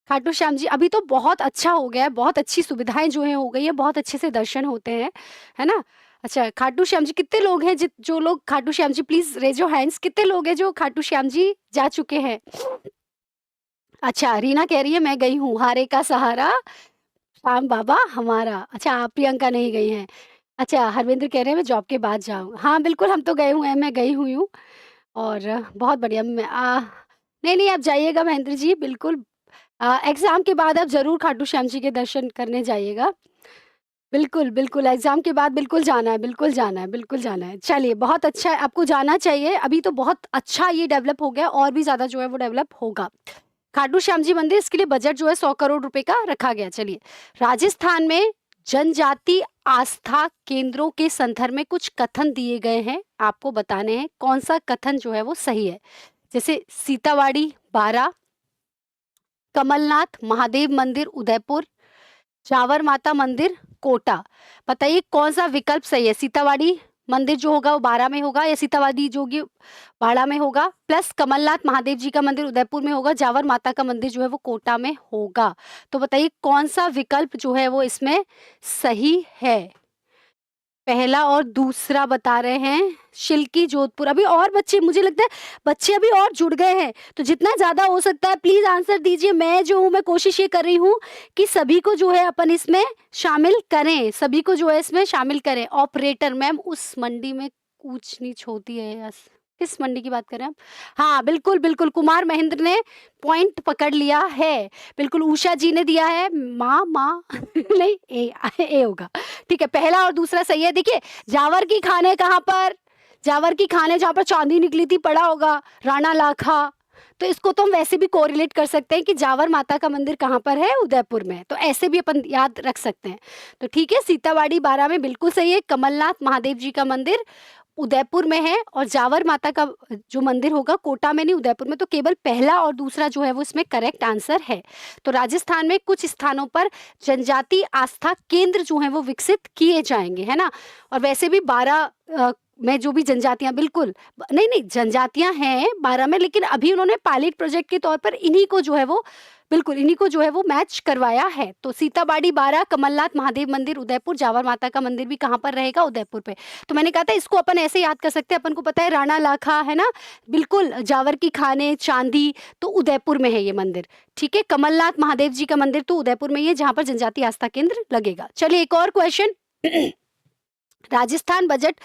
खाटू श्याम जी अभी तो बहुत अच्छा हो गया है, बहुत अच्छी सुविधाएं जो है हो गई है, बहुत अच्छे से दर्शन होते हैं, है ना। अच्छा, खाटू श्याम जी कितने लोग हैं जो लोग Khatu Shyam ji, please raise your hands, कितने लोग हैं जो खाटू श्याम जी जा चुके हैं? अच्छा, रीना कह रही है मैं गई हूँ, हारे का सहारा श्याम बाबा हमारा। अच्छा, आप प्रियंका नहीं गई हैं। अच्छा, हरविंद्र कह रहे हैं मैं जॉब के बाद जाऊँ। हाँ बिल्कुल, हम तो गए हुए हैं, मैं गई हुई हूँ, और बहुत बढ़िया। नहीं नहीं, आप जाइएगा महेंद्र जी, बिल्कुल। एग्जाम के बाद आप जरूर खाटू श्याम जी के दर्शन करने जाइएगा। बिल्कुल बिल्कुल, एग्जाम के बाद बिल्कुल जाना है, बिल्कुल जाना है, बिल्कुल जाना है। चलिए, बहुत अच्छा है, आपको जाना चाहिए। अभी तो बहुत अच्छा ये डेवलप हो गया, और भी ज्यादा जो है वो डेवलप होगा। खाटू श्याम जी मंदिर, इसके लिए बजट जो है 100 करोड़ रुपए का रखा गया। चलिए, राजस्थान में जनजाति आस्था केंद्रों के संदर्भ में कुछ कथन दिए गए हैं, आपको बताने हैं कौन सा कथन जो है वो सही है। जैसे सीतावाड़ी बारा, कमलनाथ महादेव मंदिर उदयपुर, जावर माता मंदिर कोटा। बताइए कौन सा विकल्प सही है। सीतावाड़ी मंदिर जो होगा वो बारा में होगा, या सीतावाड़ी जो होगी बाड़ा में होगा, प्लस कमलनाथ महादेव जी का मंदिर उदयपुर में होगा, जावर माता का मंदिर जो है वो कोटा में होगा। तो बताइए कौन सा विकल्प जो है वो इसमें सही है। पहला और दूसरा बता रहे हैं शिल्की जोधपुर। अभी और बच्चे, मुझे लगता है बच्चे अभी और जुड़ गए हैं, तो जितना ज्यादा हो सकता है प्लीज आंसर दीजिए। मैं जो हूँ मैं कोशिश ये कर रही हूँ कि सभी को जो है अपन इसमें शामिल करें, सभी को जो है इसमें शामिल करें। ऑपरेटर मैम, उस मंडी में ऊंच नीच होती है या किस मंडी की बात कर रहे हैं आप? हाँ बिल्कुल बिल्कुल, कुमार महेंद्र ने पॉइंट पकड़ लिया है। बिल्कुल, उषा जी ने दिया है माँ माँ नहीं ए होगा। ठीक है, पहला और दूसरा सही है। देखिए जावर की खाने कहाँ पर, जावर की खाने जहाँ पर चांदी निकली थी पड़ा होगा राणा लाखा। तो इसको तो हम वैसे भी कोरिलेट कर सकते हैं कि जावर माता का मंदिर कहाँ पर है, उदयपुर में। तो ऐसे भी अपन याद रख सकते हैं। तो ठीक है, सीतावाड़ी बारा में बिल्कुल सही है। कमलनाथ महादेव जी का मंदिर उदयपुर में है, और जावर माता का जो मंदिर होगा कोटा में नहीं उदयपुर में। तो केवल पहला और दूसरा जो है वो इसमें करेक्ट आंसर है। तो राजस्थान में कुछ स्थानों पर जनजाति आस्था केंद्र जो है वो विकसित किए जाएंगे, है ना। और वैसे भी 12 में जो भी जनजातियां, बिल्कुल नहीं नहीं जनजातियां हैं 12 में, लेकिन अभी उन्होंने पायलट प्रोजेक्ट के तौर पर इन्हीं को जो है वो, बिल्कुल इन्हीं को जो है वो मैच करवाया है। तो सीताबाड़ी 12, कमलनाथ महादेव मंदिर उदयपुर, जावर माता का मंदिर भी कहाँ पर रहेगा, उदयपुर पे। तो मैंने कहा था इसको अपन ऐसे याद कर सकते हैं, अपन को पता है राणा लाखा है ना, बिल्कुल जावर की खाने चांदी, तो उदयपुर में है ये मंदिर। ठीक है, कमलनाथ महादेव जी का मंदिर तो उदयपुर में ही है जहाँ पर जनजाति आस्था केंद्र लगेगा। चलिए एक और क्वेश्चन राजस्थान बजट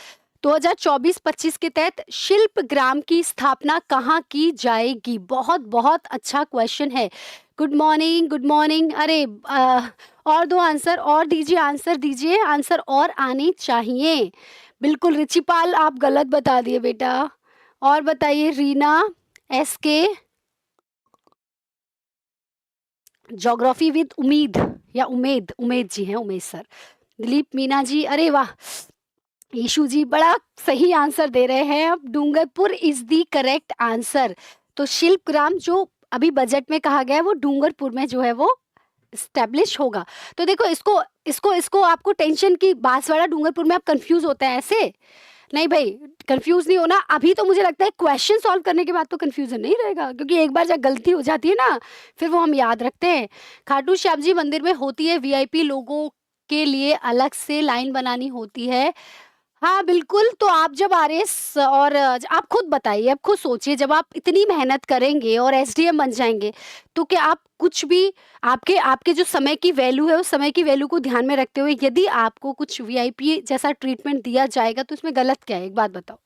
2024-25 के तहत शिल्प ग्राम की स्थापना कहाँ की जाएगी। बहुत बहुत अच्छा क्वेश्चन है। Good morning good morning. अरे और दो आंसर और दीजिए, आंसर दीजिए, आंसर और आने चाहिए। बिल्कुल रिचिपाल आप गलत बता दिए बेटा। और बताइए रीना SK ज्योग्राफी विद उम्मीद या उमेद, उमेद जी हैं, उमेद सर। दिलीप मीना जी, अरे वाह, ईशु जी बड़ा सही आंसर दे रहे हैं। अब Dungarpur is the correct answer. तो शिल्प ग्राम जो अभी बजट में कहा गया है वो डूंगरपुर में जो है वो स्टैब्लिश होगा। तो देखो इसको इसको इसको आपको टेंशन की, बांसवाड़ा डूंगरपुर में आप कंफ्यूज होते हैं ऐसे नहीं भाई, कंफ्यूज नहीं होना। अभी तो मुझे लगता है क्वेश्चन सॉल्व करने के बाद तो कंफ्यूजन नहीं रहेगा, क्योंकि एक बार जब गलती हो जाती है ना फिर वो हम याद रखते हैं। खाटू श्याम जी मंदिर में होती है VIP लोगों के लिए अलग से लाइन बनानी होती है। हाँ बिल्कुल, तो आप जब RS और आप खुद बताइए, आप खुद सोचिए, जब आप इतनी मेहनत करेंगे और SDM बन जाएंगे तो क्या आप कुछ भी, आपके आपके जो समय की वैल्यू है उस समय की वैल्यू को ध्यान में रखते हुए यदि आपको कुछ VIP जैसा ट्रीटमेंट दिया जाएगा तो इसमें गलत क्या है, एक बात बताओ।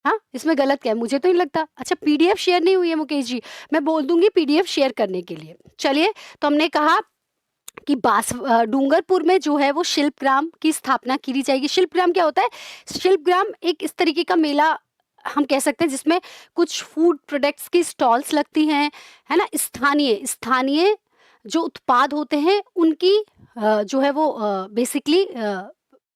हाँ इसमें गलत क्या है, मुझे तो नहीं लगता। अच्छा PDF शेयर नहीं हुई है मुकेश जी, मैं बोल दूंगी PDF शेयर करने के लिए। चलिए, तो हमने कहा कि डूंगरपुर में जो है वो शिल्पग्राम की स्थापना की जाएगी। शिल्पग्राम क्या होता है? शिल्पग्राम एक इस तरीके का मेला हम कह सकते हैं जिसमें कुछ फूड प्रोडक्ट्स की स्टॉल्स लगती हैं, है ना। स्थानीय स्थानीय जो उत्पाद होते हैं उनकी जो है वो बेसिकली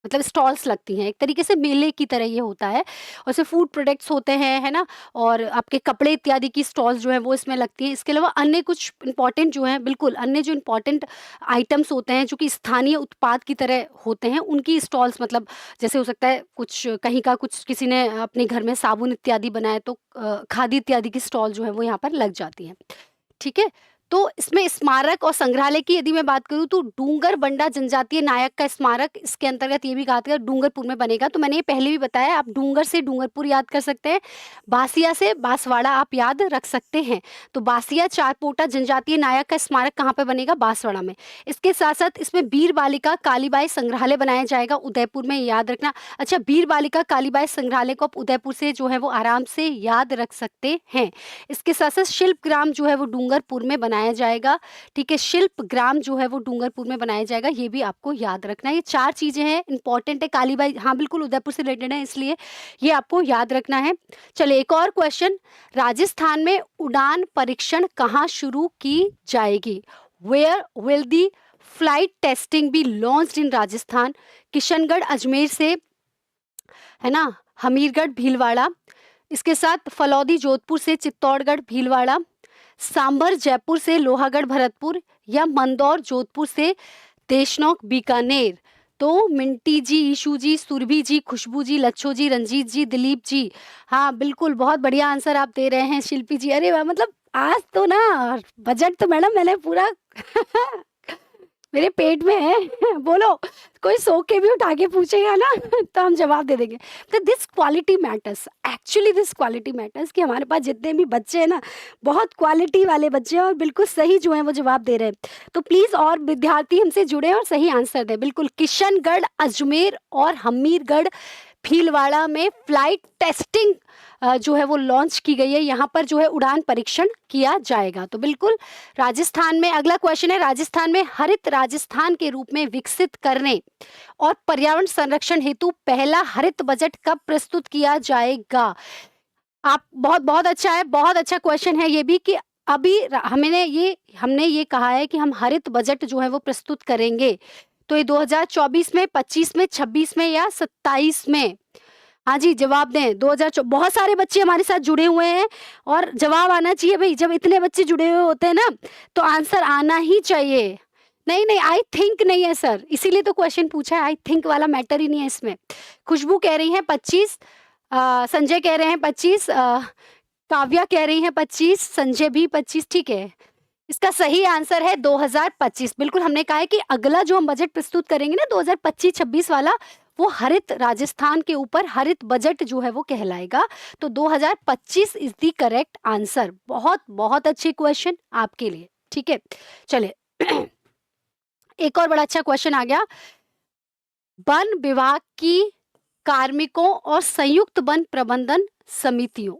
मतलब स्टॉल्स लगती हैं, एक तरीके से मेले की तरह ये होता है। और इसमें फूड प्रोडक्ट्स होते हैं, है ना, और आपके कपड़े इत्यादि की स्टॉल्स जो हैं वो इसमें लगती हैं। इसके अलावा अन्य कुछ इंपॉर्टेंट जो हैं, बिल्कुल अन्य जो इंपॉर्टेंट आइटम्स होते हैं जो कि स्थानीय उत्पाद की तरह होते हैं, उनकी स्टॉल्स, मतलब जैसे हो सकता है कुछ कहीं का कुछ किसी ने अपने घर में साबुन इत्यादि बनाए तो खादी इत्यादि की स्टॉल जो है वो यहाँ पर लग जाती हैं। ठीक है, तो इसमें स्मारक और संग्रहालय की यदि मैं बात करूं तो डूंगर बंडा जनजातीय नायक का स्मारक इसके अंतर्गत ये भी कहा था डूंगरपुर में बनेगा। तो मैंने ये पहले भी बताया, आप डूंगर से डूंगरपुर याद कर सकते हैं, बासिया से बांसवाड़ा आप याद रख सकते हैं। तो बासिया चारपोटा जनजातीय नायक का स्मारक कहाँ पे बनेगा? बांसवाड़ा में। इसके साथ साथ इसमें बीर बालिका कालीबाई संग्रहालय बनाया जाएगा उदयपुर में, याद रखना। अच्छा, बीर बालिका कालीबाई संग्रहालय को आप उदयपुर से जो है वो आराम से याद रख सकते हैं। इसके साथ साथ शिल्प ग्राम जो है वो डूंगरपुर में बनाया जाएगा। ठीक है, शिल्प ग्राम जो है वो डूंगरपुर में बनाया जाएगा, ये भी आपको याद रखना है। ये 4 चीजें हैं, इंपॉर्टेंट है। कालीबाई, हाँ बिल्कुल उदयपुर से रिलेटेड है, इसलिए ये आपको याद रखना है। चलिए एक और क्वेश्चन, राजस्थान में उड़ान परीक्षण कहाँ शुरू की जाएगी? Where will the flight testing be launched in Rajasthan? Kishangarh Ajmer से, है ना, हमीरगढ़ भीलवाड़ा, इसके साथ फलौदी जोधपुर से चित्तौड़गढ़ भीलवाड़ा, सांभर जयपुर से लोहागढ़ भरतपुर, या मंदौर जोधपुर से देशनोक बीकानेर। तो मिंटी जी, ईशू जी, सुरभि जी, खुशबू जी, लच्छो जी, रंजीत जी, दिलीप जी, हाँ बिल्कुल बहुत बढ़िया आंसर आप दे रहे हैं। शिल्पी जी, अरे वाह, मतलब आज तो ना बजट तो मैडम मैंने पूरा मेरे पेट में है बोलो, कोई सो के भी उठा के पूछेगा ना तो हम जवाब दे देंगे। तो this quality matters, actually this quality matters, कि हमारे पास जितने भी बच्चे हैं ना, बहुत क्वालिटी वाले बच्चे हैं और बिल्कुल सही जो है वो जवाब दे रहे हैं। तो प्लीज और विद्यार्थी हमसे जुड़े और सही आंसर दें। बिल्कुल, किशनगढ़ अजमेर और हमीरगढ़ भीलवाड़ा में फ्लाइट टेस्टिंग जो है वो लॉन्च की गई है, यहाँ पर जो है उड़ान परीक्षण किया जाएगा। तो बिल्कुल राजस्थान में, अगला क्वेश्चन है, राजस्थान में हरित राजस्थान के रूप में विकसित करने और पर्यावरण संरक्षण हेतु पहला हरित बजट कब प्रस्तुत किया जाएगा? आप बहुत बहुत अच्छा है, बहुत अच्छा क्वेश्चन है ये भी, कि अभी हमने ये कहा है कि हम हरित बजट जो है वो प्रस्तुत करेंगे। तो ये 2024 में, 25 में, 26 में या 27 में? हाँ जी, जवाब दें। 2000, बहुत सारे बच्चे हमारे साथ जुड़े हुए हैं और जवाब आना चाहिए भाई। जब इतने बच्चे जुड़े हुए होते हैं ना, तो आंसर आना ही चाहिए। नहीं नहीं, आई थिंक नहीं है सर, इसीलिए तो क्वेश्चन पूछा है, आई थिंक वाला मैटर ही नहीं है इसमें। खुशबू कह रही है 25, संजय कह रहे हैं 25, काव्या कह रही है 25, संजय भी 25, ठीक है। इसका सही आंसर है 2025। बिल्कुल, हमने कहा है कि अगला जो हम बजट प्रस्तुत करेंगे ना 2025-26 वाला, वो हरित राजस्थान के ऊपर हरित बजट जो है वो कहलाएगा। तो 2025 इज द करेक्ट आंसर। बहुत बहुत अच्छे क्वेश्चन आपके लिए, ठीक है। चलिए एक और बड़ा अच्छा क्वेश्चन आ गया। वन विभाग की कार्मिकों और संयुक्त वन प्रबंधन समितियों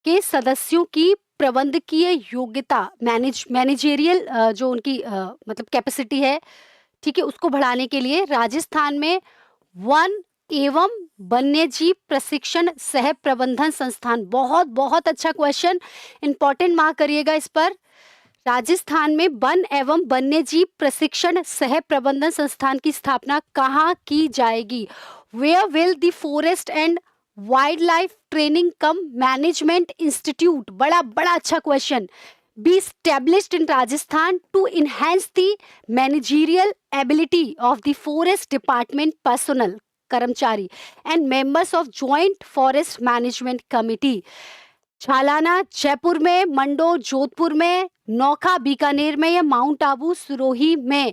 के सदस्यों की प्रबंधकीय योग्यता, मैनेजेरियल जो उनकी मतलब कैपेसिटी है, ठीक है, उसको बढ़ाने के लिए राजस्थान में वन एवं वन्यजीव प्रशिक्षण सह प्रबंधन संस्थान, बहुत बहुत अच्छा क्वेश्चन, इंपॉर्टेंट मार्क करिएगा इस पर। राजस्थान में वन एवं वन्यजीव प्रशिक्षण सह प्रबंधन संस्थान की स्थापना कहाँ की जाएगी? Where will the forest and wildlife training cum management institute, बड़ा बड़ा अच्छा question, be established in Rajasthan to enhance the managerial ability of the forest department personnel, कर्मचारी and members of joint forest management committee? Jhalana Jaipur में, मंडो जोधपुर में, नौखा बीकानेर में, या mount Abu Sirohi में?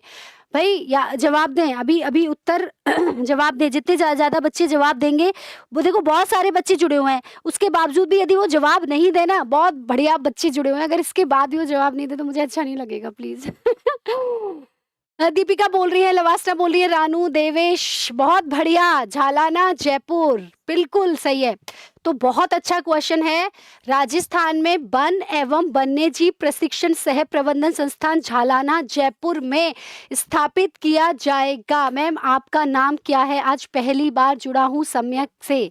भाई या जवाब दें, अभी अभी उत्तर जवाब दें। जितने ज्यादा बच्चे जवाब देंगे, वो देखो बहुत सारे बच्चे जुड़े हुए हैं, उसके बावजूद भी यदि वो जवाब नहीं देना, बहुत बढ़िया बच्चे जुड़े हुए हैं, अगर इसके बाद भी वो जवाब नहीं दे तो मुझे अच्छा नहीं लगेगा, प्लीज दीपिका बोल रही है, लवास्टा बोल रही है, रानू, देवेश, बहुत बढ़िया, झालाना जयपुर, बिल्कुल सही है। तो बहुत अच्छा क्वेश्चन है। राजस्थान में वन एवं वन्यजीव प्रशिक्षण सह प्रबंधन संस्थान झालाना जयपुर में स्थापित किया जाएगा। मैम आपका नाम क्या है? आज पहली बार जुड़ा हूँ सम्यक से।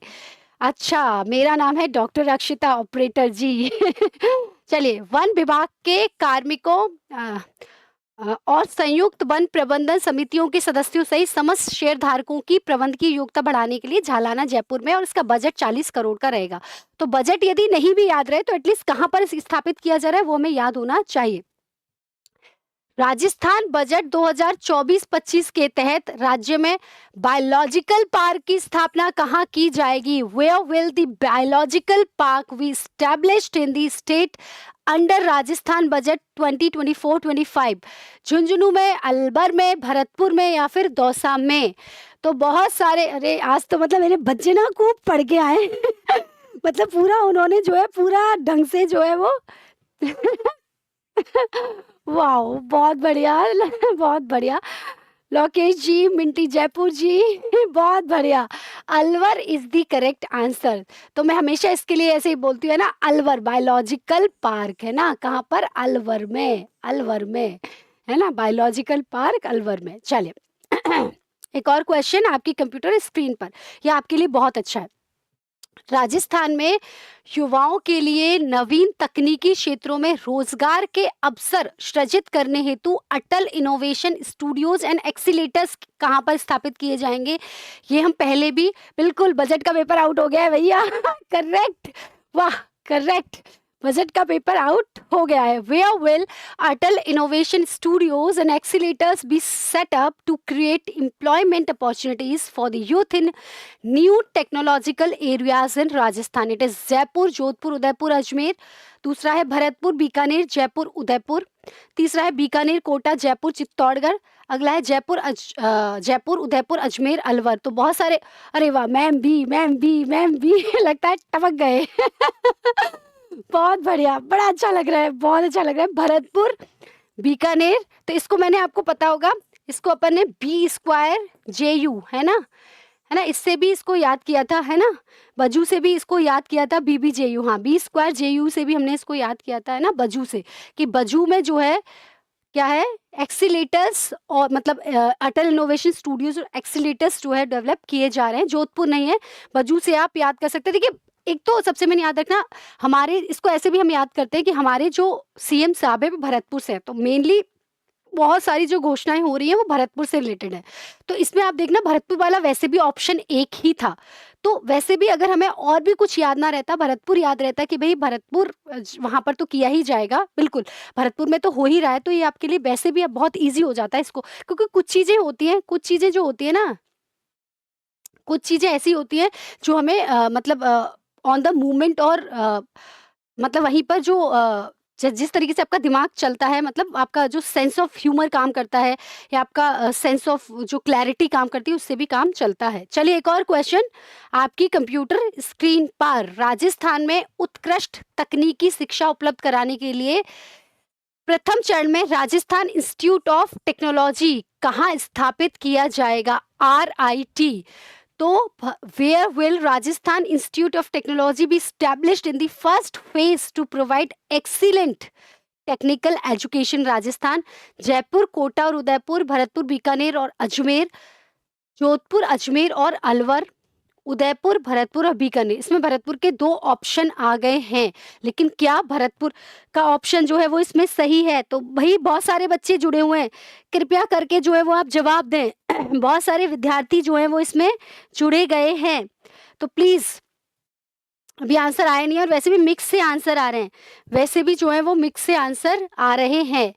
अच्छा, मेरा नाम है डॉक्टर अक्षिता, ऑपरेटर जी चलिए, वन विभाग के कार्मिकों और संयुक्त वन प्रबंधन समितियों के सदस्यों सहित समस्त शेयर धारकों की प्रबंधकीय योग्यता बढ़ाने के लिए झालाना जयपुर में, और इसका बजट 40 करोड़ का रहेगा। तो बजट यदि नहीं भी याद रहे तो एटलीस्ट कहां पर स्थापित किया जा रहा है वो हमें याद होना चाहिए। राजस्थान बजट 2024-25 के तहत राज्य में बायोलॉजिकल पार्क की स्थापना कहां की जाएगी? Where will the biological park be established in the state under Rajasthan budget 2024-25? Jhunjhunu में, अलवर में, भरतपुर में, या फिर दौसा में? तो बहुत सारे, अरे आज तो मतलब मेरे बच्चे ना खूब पढ़ के आए मतलब पूरा उन्होंने जो है पूरा ढंग से जो है वो वाह, बहुत बढ़िया बहुत बढ़िया। लोकेश जी, मिंटी जयपुर जी बहुत बढ़िया। Alwar is the correct answer. तो मैं हमेशा इसके लिए ऐसे ही बोलती हूँ ना, अलवर बायोलॉजिकल पार्क है ना, कहाँ पर? अलवर में, अलवर में है ना, बायोलॉजिकल पार्क अलवर में। चलिए एक और क्वेश्चन आपकी कंप्यूटर स्क्रीन पर, यह आपके लिए बहुत अच्छा है। राजस्थान में युवाओं के लिए नवीन तकनीकी क्षेत्रों में रोजगार के अवसर सृजित करने हेतु अटल इनोवेशन स्टूडियोज एंड एक्सीलेटर्स कहाँ पर स्थापित किए जाएंगे? ये हम पहले भी, बिल्कुल बजट का पेपर आउट हो गया है भैया। करेक्ट, वाह करेक्ट, बजट का पेपर आउट हो गया है। Where will Atal innovation studios and accelerators be set up to create employment opportunities for the youth in new technological areas in Rajasthan. It is Jaipur, Jodhpur, Udaipur, Ajmer. दूसरा है भरतपुर, बीकानेर, जयपुर, उदयपुर। तीसरा है बीकानेर, कोटा, जयपुर, चित्तौड़गढ़। अगला है जयपुर, उदयपुर, अजमेर, अलवर। तो बहुत सारे, अरे वाह, मैम भी लगता है टपक गए। बहुत बढ़िया, बड़ा अच्छा लग रहा है, बहुत अच्छा लग रहा है। भरतपुर, बीकानेर, तो इसको मैंने, आपको पता होगा, इसको अपन ने बी स्क्वायर जे यू, है ना, है ना, इससे भी इसको याद किया था, है ना, बजू से भी इसको याद किया था, बी बी जे यू, हाँ बी स्क्वायर जे यू से भी हमने इसको याद किया था, है ना, बजू से, कि बजू में जो है क्या है, एक्सीलेटर्स, और मतलब अटल इनोवेशन स्टूडियोज और एक्सीलेटर्स जो है डेवलप किए जा रहे हैं। जोधपुर नहीं है, बजू से आप याद कर सकते हैं। देखिए, एक तो सबसे मैंने याद रखना, हमारे इसको ऐसे भी हम याद करते हैं कि हमारे जो सीएम साहब है वो भरतपुर से है, तो मेनली बहुत सारी जो घोषणाएं हो रही हैं वो भरतपुर से रिलेटेड है। तो इसमें आप देखना, भरतपुर वाला वैसे भी ऑप्शन एक ही था, तो वैसे भी अगर हमें और भी कुछ याद ना रहता, भरतपुर याद रहता कि भाई भरतपुर वहां पर तो किया ही जाएगा, बिल्कुल भरतपुर में तो हो ही रहा है, तो ये आपके लिए वैसे भी अब बहुत ईजी हो जाता है इसको, क्योंकि कुछ चीजें होती हैं, कुछ चीजें जो होती है ना, कुछ चीजें ऐसी होती हैं जो हमें मतलब ऑन द मूवमेंट, और मतलब वहीं पर जो जिस तरीके से आपका दिमाग चलता है, मतलब आपका जो सेंस ऑफ ह्यूमर काम करता है, या आपका सेंस ऑफ जो क्लैरिटी काम करती है, उससे भी काम चलता है। चलिए एक और क्वेश्चन आपकी कंप्यूटर स्क्रीन पर। राजस्थान में उत्कृष्ट तकनीकी शिक्षा उपलब्ध कराने के लिए प्रथम चरण में राजस्थान इंस्टीट्यूट ऑफ टेक्नोलॉजी कहाँ स्थापित किया जाएगा? RIT। तो where will Rajasthan Institute of Technology be established in the first phase to provide excellent technical education? Rajasthan, Jaipur, Kota और उदयपुर, भरतपुर, बीकानेर और अजमेर, जोधपुर, अजमेर और अलवर, उदयपुर, भरतपुर और बीकानेर। इसमें भरतपुर के 2 ऑप्शन आ गए हैं, लेकिन क्या भरतपुर का ऑप्शन जो है वो इसमें सही है? तो भाई बहुत सारे बच्चे जुड़े हुए हैं, कृपया करके जो है वो आप जवाब दें। बहुत सारे विद्यार्थी जो हैं वो इसमें जुड़े गए हैं, तो प्लीज, अभी आंसर आए नहीं, और वैसे भी मिक्स से आंसर आ रहे हैं, वैसे भी जो है वो मिक्स से आंसर आ रहे हैं।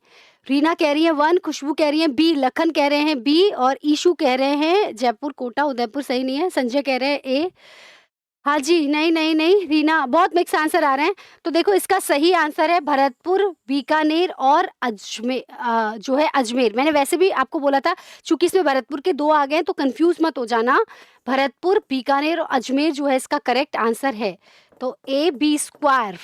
रीना कह रही है 1, खुशबू कह रही है बी, लखन कह रहे हैं बी, और ईशू कह रहे हैं जयपुर, कोटा, उदयपुर सही नहीं है, संजय कह रहे हैं ए। हाँ जी, नहीं नहीं नहीं रीना, बहुत मिक्स आंसर आ रहे हैं। तो देखो, इसका सही आंसर है भरतपुर, बीकानेर और अजमेर, जो है अजमेर। मैंने वैसे भी आपको बोला था, चूंकि इसमें भरतपुर के 2 आ गए हैं, तो कंफ्यूज मत हो जाना। भरतपुर, बीकानेर और अजमेर जो है इसका करेक्ट आंसर है। तो A B square,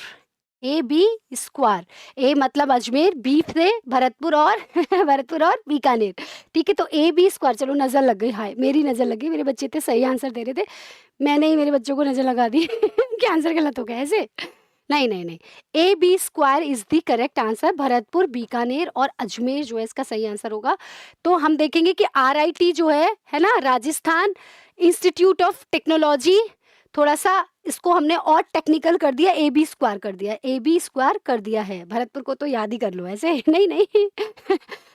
A B square, A मतलब अजमेर, बी से भरतपुर और भरतपुर और बीकानेर, ठीक है। तो ए बी स्क्वायर, चलो नजर लग गई, हाय मेरी नजर लग गई, मेरे बच्चे थे सही आंसर दे रहे थे, मैंने ही मेरे बच्चों को नजर लगा दी कि आंसर गलत हो गया ऐसे। नहीं नहीं नहीं, A B square is the correct answer. Bharatpur, Bikaner और अजमेर जो है इसका सही आंसर होगा। तो हम देखेंगे कि RIT जो है ना, राजस्थान इंस्टीट्यूट ऑफ टेक्नोलॉजी, थोड़ा सा इसको हमने और टेक्निकल कर दिया, ए बी स्क्वायर कर दिया, ए बी स्क्वायर कर दिया है। भरतपुर को तो याद ही कर लो ऐसे, नहीं नहीं।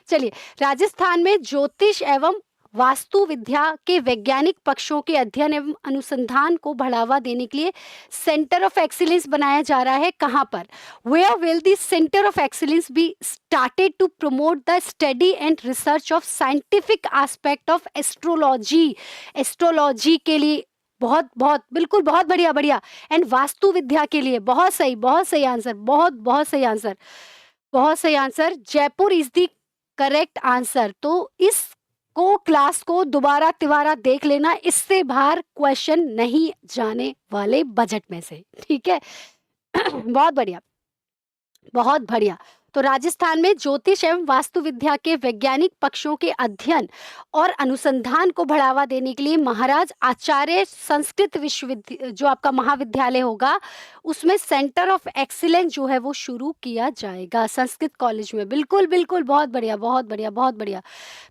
चलिए, राजस्थान में ज्योतिष एवं वास्तु विद्या के वैज्ञानिक पक्षों के अध्ययन एवं अनुसंधान को बढ़ावा देने के लिए सेंटर ऑफ एक्सीलेंस बनाया जा रहा है, कहाँ पर? Where will the centre of excellence be started to promote the study and research of scientific aspect of astrology? Astrology के लिए बहुत बहुत, बिल्कुल बहुत बढ़िया बढ़िया, एंड वास्तु विद्या के लिए बहुत सही आंसर, बहुत बहुत सही आंसर, बहुत सही answer. Jaipur is the correct answer. तो इस को क्लास को दोबारा तिबारा देख लेना, इससे बाहर क्वेश्चन नहीं जाने वाले बजट में से, ठीक है। बहुत बढ़िया, बहुत बढ़िया। तो राजस्थान में ज्योतिष एवं वास्तु विद्या के वैज्ञानिक पक्षों के अध्ययन और अनुसंधान को बढ़ावा देने के लिए महाराज आचार्य संस्कृत विश्वविद्यालय, जो आपका महाविद्यालय होगा, उसमें सेंटर ऑफ एक्सीलेंस जो है वो शुरू किया जाएगा संस्कृत कॉलेज में। बिल्कुल बिल्कुल, बहुत बढ़िया बहुत बढ़िया बहुत बढ़िया।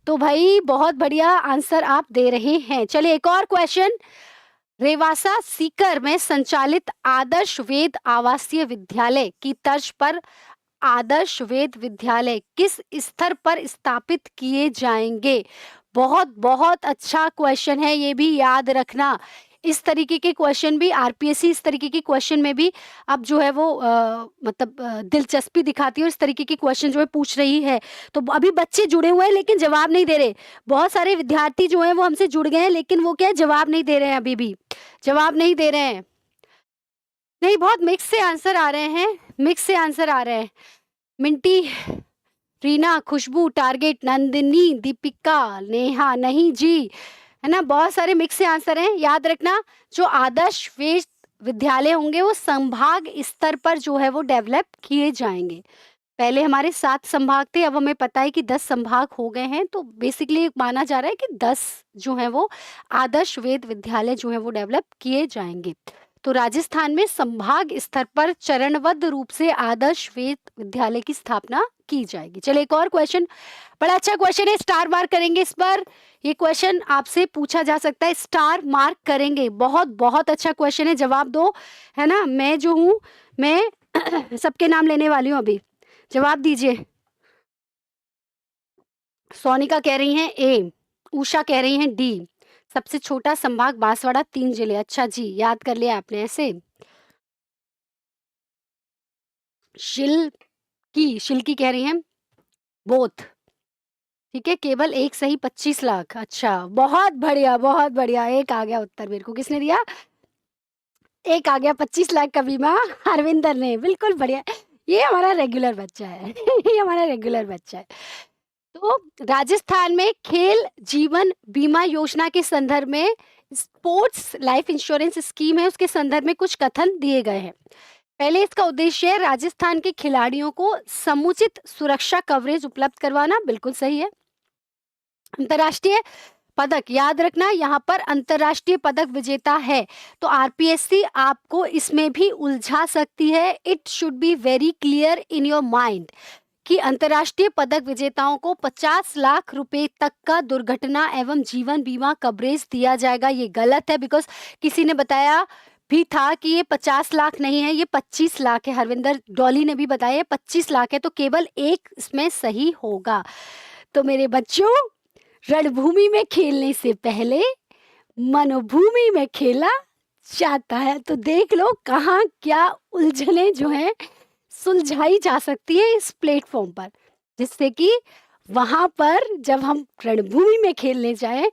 तो भाई बहुत बढ़िया आंसर आप दे रहे हैं। चलिए एक और क्वेश्चन। रेवासा सीकर में संचालित आदर्श वेद आवासीय विद्यालय की तर्ज पर आदर्श वेद विद्यालय किस स्तर पर स्थापित किए जाएंगे? बहुत बहुत अच्छा क्वेश्चन है, ये भी याद रखना। इस तरीके के क्वेश्चन भी आरपीएससी इस तरीके के क्वेश्चन में भी अब जो है वो मतलब दिलचस्पी दिखाती है और इस तरीके के क्वेश्चन जो है पूछ रही है। तो अभी बच्चे जुड़े हुए हैं लेकिन जवाब नहीं दे रहे। बहुत सारे विद्यार्थी जो हैं वो हमसे जुड़ गए हैं लेकिन वो क्या है, जवाब नहीं दे रहे हैं, अभी भी जवाब नहीं दे रहे हैं। नहीं, बहुत मिक्स से आंसर आ रहे हैं, मिक्स से आंसर आ रहे हैं। मिंटी, रीना, खुशबू, टारगेट, नंदिनी, दीपिका, नेहा, नहीं जी, है ना, बहुत सारे मिक्स से आंसर हैं। याद रखना, जो आदर्श वेद विद्यालय होंगे वो संभाग स्तर पर जो है वो डेवलप किए जाएंगे। पहले हमारे 7 संभाग थे, अब हमें पता है कि 10 संभाग हो गए हैं, तो बेसिकली माना जा रहा है कि 10 जो है वो आदर्श वेद विद्यालय जो है वो डेवलप किए जाएंगे। तो राजस्थान में संभाग स्तर पर चरणबद्ध रूप से आदर्श वेद विद्यालय की स्थापना की जाएगी। चलिए एक और क्वेश्चन, बड़ा अच्छा क्वेश्चन है, स्टार मार्क करेंगे इस पर। ये क्वेश्चन आपसे पूछा जा सकता है, स्टार मार्क करेंगे। बहुत बहुत अच्छा क्वेश्चन है, जवाब दो, है ना। मैं जो हूँ, मैं सबके नाम लेने वाली हूँ अभी, जवाब दीजिए। सोनिका कह रही हैं ए, उषा कह रही हैं डी। सबसे छोटा संभाग बांसवाड़ा, 3 जिले। अच्छा जी, याद कर लिया आपने ऐसे। शिल्की कह रही हैं बोथ। ठीक है, केवल एक सही 25 लाख। अच्छा, बहुत बढ़िया बहुत बढ़िया, एक आ गया उत्तर मेरे को। किसने दिया? एक आ गया 25 लाख का बीमा, हरविंदर ने। बिल्कुल बढ़िया, ये हमारा रेगुलर बच्चा है ये हमारा रेगुलर बच्चा है। तो राजस्थान में खेल जीवन बीमा योजना के संदर्भ में स्पोर्ट्स लाइफ इंश्योरेंस स्कीम है, उसके संदर्भ में कुछ कथन दिए गए हैं। पहले, इसका उद्देश्य है राजस्थान के खिलाड़ियों को समुचित सुरक्षा कवरेज उपलब्ध करवाना। बिल्कुल सही है। अंतर्राष्ट्रीय पदक, याद रखना यहाँ पर अंतर्राष्ट्रीय पदक विजेता है, तो आरपीएससी आपको इसमें भी उलझा सकती है। It should be very clear in your mind कि अंतर्राष्ट्रीय पदक विजेताओं को 50 लाख रुपए तक का दुर्घटना एवं जीवन बीमा कवरेज दिया जाएगा। ये गलत है, बिकॉज किसी ने बताया भी था कि ये 50 लाख नहीं है, ये 25 लाख है। हरविंदर डॉली ने भी बताया 25 लाख है, तो केवल एक इसमें सही होगा। तो मेरे बच्चों, रणभूमि में खेलने से पहले मनोभूमि में खेला जाता है। तो देख लो कहाँ क्या उलझने जो है सुलझाई जा सकती है इस प्लेटफॉर्म पर, जिससे कि वहां पर जब हम रणभूमि में खेलने जाएं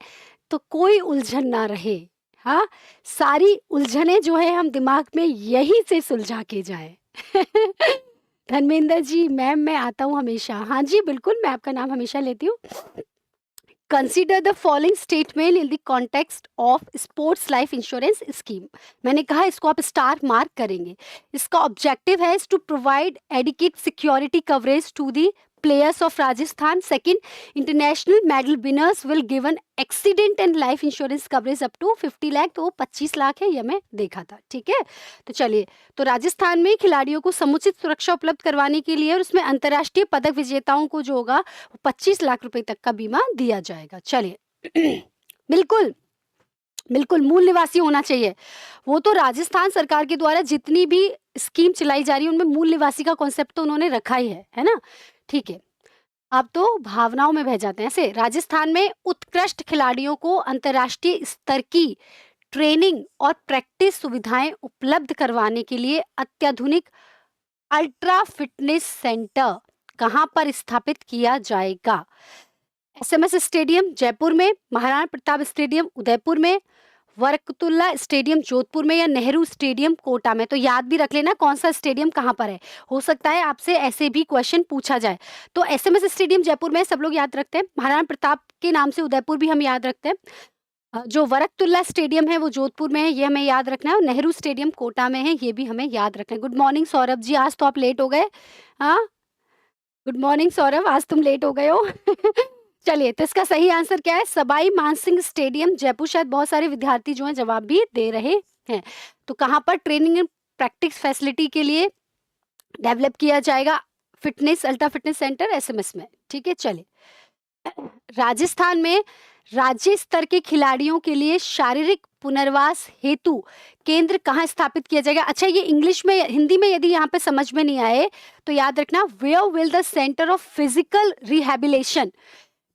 तो कोई उलझन ना रहे। हाँ, सारी उलझने जो है हम दिमाग में यहीं से सुलझा के जाएं धर्मेंद्र जी, मैम मैं आता हूँ हमेशा। हाँ जी बिल्कुल, मैं आपका नाम हमेशा लेती हूँ। Consider the following statement in the context of sports life insurance scheme. मैंने कहा इसको आप स्टार मार्क करेंगे। इसका ऑब्जेक्टिव है to provide adequate security coverage to the players of Rajasthan. Second, international medal winners will given accident and life insurance coverage up to 50 lakh. तो वो 25 लाख है, ये मैं देखा था। ठीक है, तो चलिए, तो राजस्थान में खिलाड़ियों को समुचित सुरक्षा उपलब्ध करवाने के लिए और उसमें अंतर्राष्ट्रीय पदक विजेताओं को जो होगा 25 लाख रुपए तक का बीमा दिया जाएगा। चलिए बिल्कुल बिल्कुल मूल निवासी होना चाहिए। वो तो राजस्थान सरकार के द्वारा जितनी भी स्कीम चलाई जा रही है उनमें मूल निवासी का कॉन्सेप्ट तो उन्होंने रखा ही है ना। ठीक है, अब तो भावनाओं में बह जाते हैं ऐसे। राजस्थान में उत्कृष्ट खिलाड़ियों को अंतर्राष्ट्रीय स्तर की ट्रेनिंग और प्रैक्टिस सुविधाएं उपलब्ध करवाने के लिए अत्याधुनिक अल्ट्रा फिटनेस सेंटर कहां पर स्थापित किया जाएगा? एसएमएस स्टेडियम जयपुर में, महाराणा प्रताप स्टेडियम उदयपुर में, वर्कतुल्ला स्टेडियम जोधपुर में, या नेहरू स्टेडियम कोटा में। तो याद भी रख लेना कौन सा स्टेडियम कहाँ पर है, हो सकता है आपसे ऐसे भी क्वेश्चन पूछा जाए। तो एसएमएस स्टेडियम जयपुर में सब लोग याद रखते हैं, महाराणा प्रताप के नाम से उदयपुर भी हम याद रखते हैं, जो वर्कतुल्ला स्टेडियम है वो जोधपुर में है, ये हमें याद रखना है, और नेहरू स्टेडियम कोटा में है, ये भी हमें याद रखना है। गुड मॉर्निंग सौरभ जी, आज तो आप लेट हो गए। हाँ, गुड मॉर्निंग सौरभ, आज तुम लेट हो गए हो चलिए, तो इसका सही आंसर क्या है? सवाई मानसिंह स्टेडियम जयपुर। शायद बहुत सारे विद्यार्थी जो हैं जवाब भी दे रहे हैं। तो कहाँ पर ट्रेनिंग एंड प्रैक्टिस फैसिलिटी के लिए डेवलप किया जाएगा? Fitness ultra fitness centre SMS में। ठीक है, चलिए, राजस्थान में राज्य स्तर के खिलाड़ियों के लिए शारीरिक पुनर्वास हेतु केंद्र कहाँ स्थापित किया जाएगा? अच्छा, ये इंग्लिश में, हिंदी में यदि यहाँ पे समझ में नहीं आए तो याद रखना, where will the centre of physical rehabilitation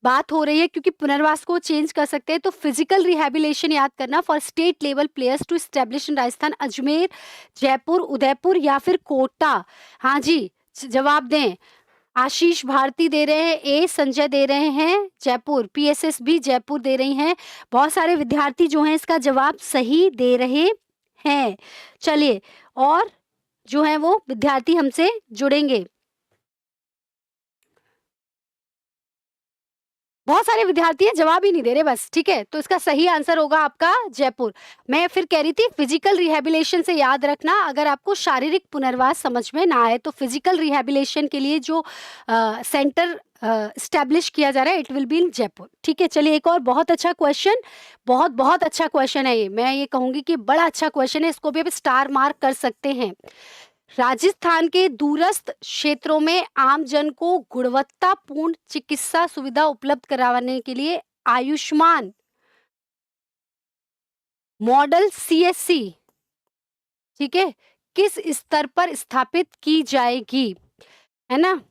बात हो रही है, क्योंकि पुनर्वास को चेंज कर सकते हैं, तो फिजिकल रिहैबिलिटेशन याद करना for state level players to establish in Rajasthan, Ajmer, Jaipur, Udaipur या फिर कोटा। हाँ जी, जवाब दें। आशीष भारती दे रहे हैं ए, संजय दे रहे हैं जयपुर, पीएसएस भी जयपुर दे रही हैं। बहुत सारे विद्यार्थी जो हैं इसका जवाब सही दे रहे हैं। चलिए, और जो है वो विद्यार्थी हमसे जुड़ेंगे। बहुत सारे विद्यार्थी हैं, जवाब ही नहीं दे रहे बस, ठीक है। तो इसका सही आंसर होगा आपका जयपुर। मैं फिर कह रही थी फिजिकल रिहैबिलिटेशन से याद रखना, अगर आपको शारीरिक पुनर्वास समझ में ना आए तो फिजिकल रिहैबिलिटेशन के लिए जो सेंटर स्टैब्लिश किया जा रहा है, it will be in Jaipur, ठीक है। चलिए, एक और बहुत अच्छा क्वेश्चन, बहुत बहुत अच्छा क्वेश्चन है ये, मैं ये कहूंगी कि बड़ा अच्छा क्वेश्चन है, इसको भी आप स्टार मार्क कर सकते हैं। राजस्थान के दूरस्थ क्षेत्रों में आम जन को गुणवत्तापूर्ण चिकित्सा सुविधा उपलब्ध कराने के लिए आयुष्मान मॉडल सीएससी, ठीक है, किस स्तर पर स्थापित की जाएगी, है ना?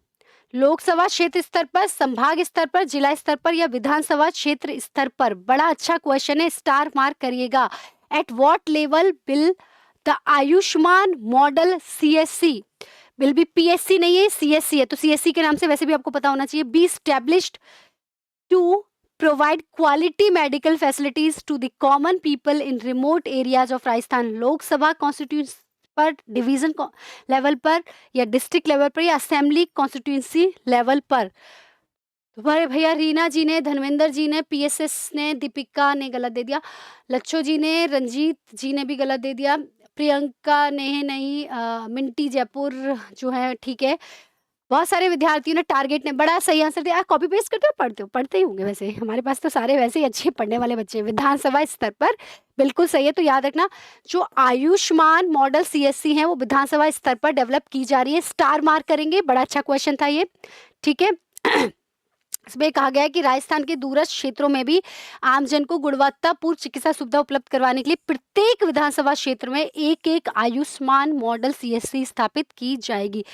लोकसभा क्षेत्र स्तर पर, संभाग स्तर पर, जिला स्तर पर या विधानसभा क्षेत्र स्तर पर? बड़ा अच्छा क्वेश्चन है, स्टार मार्क करिएगा। At what level will the Ayushman model CSC, will be PSC नहीं है, सीएससी है, तो सीएससी के नाम से वैसे भी आपको पता होना चाहिए। Be established to provide quality medical facilities to the common people in remote areas of Rajasthan. Lok Sabha constituency पर, डिवीजन लेवल पर या डिस्ट्रिक्ट लेवल पर या असेंबली कॉन्स्टिट्यूंसी लेवल पर? तुम्हारे भैया रीना जी ने, धर्मेंद्र जी ने, पीएसएस ने, दीपिका ने गलत दे दिया, लच्छो जी ने, रंजीत जी ने भी गलत दे दिया, प्रियंका ने नहीं, मिंटी जयपुर जो है, ठीक है। बहुत सारे विद्यार्थियों ने, टारगेट ने बड़ा सही आंसर दिया। कॉपी पेस्ट करते हो, पढ़ते हो? पढ़ते ही होंगे वैसे, हमारे पास तो सारे वैसे ही अच्छे पढ़ने वाले बच्चे हैं। विधानसभा स्तर पर बिल्कुल सही है, तो याद रखना जो आयुष्मान मॉडल सीएससी है वो विधानसभा स्तर पर डेवलप की जा रही है, स्टार मार्क करेंगे। बड़ा अच्छा क्वेश्चन था ये, ठीक है। इसमें कहा गया है कि राजस्थान के दूरस्थ क्षेत्रों में भी आमजन को गुणवत्तापूर्ण चिकित्सा सुविधा उपलब्ध करवाने के लिए प्रत्येक विधानसभा क्षेत्र में एक एक आयुष्मान मॉडल सीएससी स्थापित की जाएगी।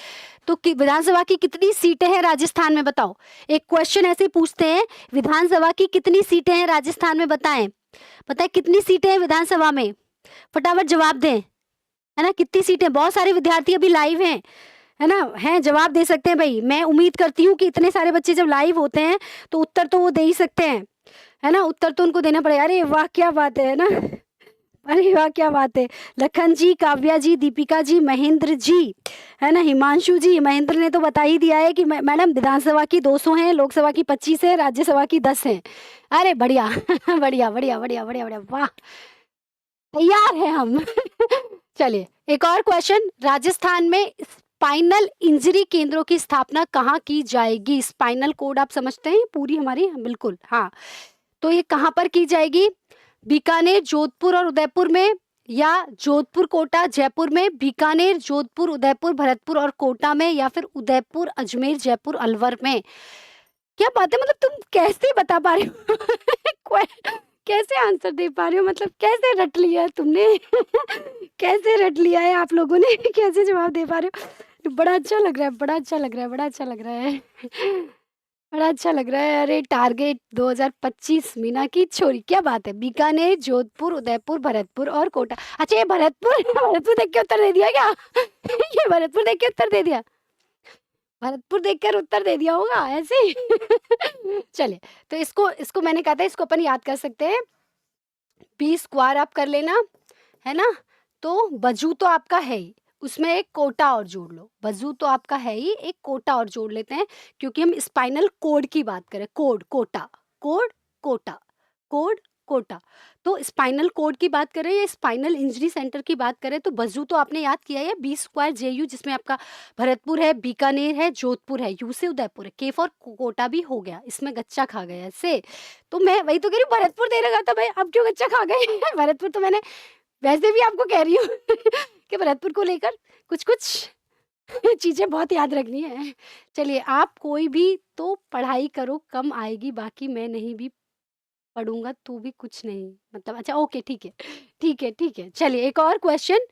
तो विधानसभा की कितनी सीटें हैं राजस्थान में, बताओ? एक क्वेश्चन ऐसे पूछते हैं, विधानसभा की कितनी सीटें हैं राजस्थान में, बताएं। पता है कितनी सीटें हैं विधानसभा में? फटाफट जवाब दें, है ना? कितनी सीटें? बहुत सारे विद्यार्थी अभी लाइव हैं, है ना, हैं, जवाब दे सकते हैं भाई। मैं उम्मीद करती हूँ कि इतने सारे बच्चे जब लाइव होते हैं तो उत्तर तो वो दे ही सकते हैं, है ना? उत्तर तो उनको देना पड़ेगा। अरे वाह, क्या बात है ना? अरे वाह, क्या बात है। लखन जी, काव्या जी, दीपिका जी, महेंद्र जी, है ना, हिमांशु जी। महेंद्र ने तो बता ही दिया है कि मैडम विधानसभा की 200 हैं, लोकसभा की 25 है, राज्यसभा की 10 हैं। अरे बढ़िया बढ़िया बढ़िया बढ़िया बढ़िया बढ़िया, वाह, तैयार है हम चलिए, एक और क्वेश्चन, राजस्थान में स्पाइनल इंजरी केंद्रों की स्थापना कहाँ की जाएगी? स्पाइनल कोड आप समझते हैं पूरी हमारी, बिल्कुल, हाँ। तो ये कहाँ पर की जाएगी? बीकानेर, जोधपुर और उदयपुर में, या जोधपुर, कोटा, जयपुर में, बीकानेर, जोधपुर, उदयपुर, भरतपुर और कोटा में, या फिर उदयपुर, अजमेर, जयपुर, अलवर में? क्या बात है, मतलब तुम कैसे बता पा रहे हो कैसे आंसर दे पा रहे हो, मतलब कैसे रट लिया है तुमने कैसे रट लिया है आप लोगों ने कैसे जवाब दे पा रहे हो? बड़ा अच्छा लग रहा है, बड़ा अच्छा लग रहा है, बड़ा अच्छा लग रहा है बड़ा अच्छा लग रहा है। अरे टारगेट 2025, मीना की छोरी, क्या बात है। बीकानेर, जोधपुर, उदयपुर, भरतपुर और कोटा। अच्छा, ये भरतपुर भरतपुर देख के उत्तर दे दिया क्या ये भरतपुर देख के उत्तर दे दिया, भरतपुर देखकर उत्तर दे दिया होगा ऐसे ही चलिए, तो इसको इसको मैंने कहा था, इसको अपन याद कर सकते हैं। बी स्क्वायर आप कर लेना, है ना? तो बजू तो आपका है ही, उसमें एक कोटा और जोड़ लो। बजू तो आपका है ही, एक कोटा और जोड़ लेते हैं, क्योंकि हम स्पाइनल कोड की बात करें। Cord, Kota, cord, Kota, cord, Kota. तो स्पाइनल कोड की बात करें या स्पाइनल इंजरी सेंटर की बात करें, तो बजू तो आपने याद किया है, बी स्क्वायर जेयू, जिसमें आपका भरतपुर है, बीकानेर है, जोधपुर है, यू से उदयपुर है, के फॉर कोटा भी हो गया, इसमें गच्चा खा गया ऐसे। तो मैं वही तो कह रही हूँ, भरतपुर दे रखा था भाई, अब क्यों गच्चा खा गए भरतपुर तो मैंने वैसे भी आपको कह रही हूँ कि भरतपुर को लेकर कुछ कुछ चीजें बहुत याद रखनी है। चलिए, आप कोई भी तो पढ़ाई करो, कम आएगी, बाकी मैं नहीं भी पढ़ूंगा तो भी कुछ नहीं, मतलब अच्छा ओके ठीक है, ठीक है, ठीक है। चलिए एक और क्वेश्चन,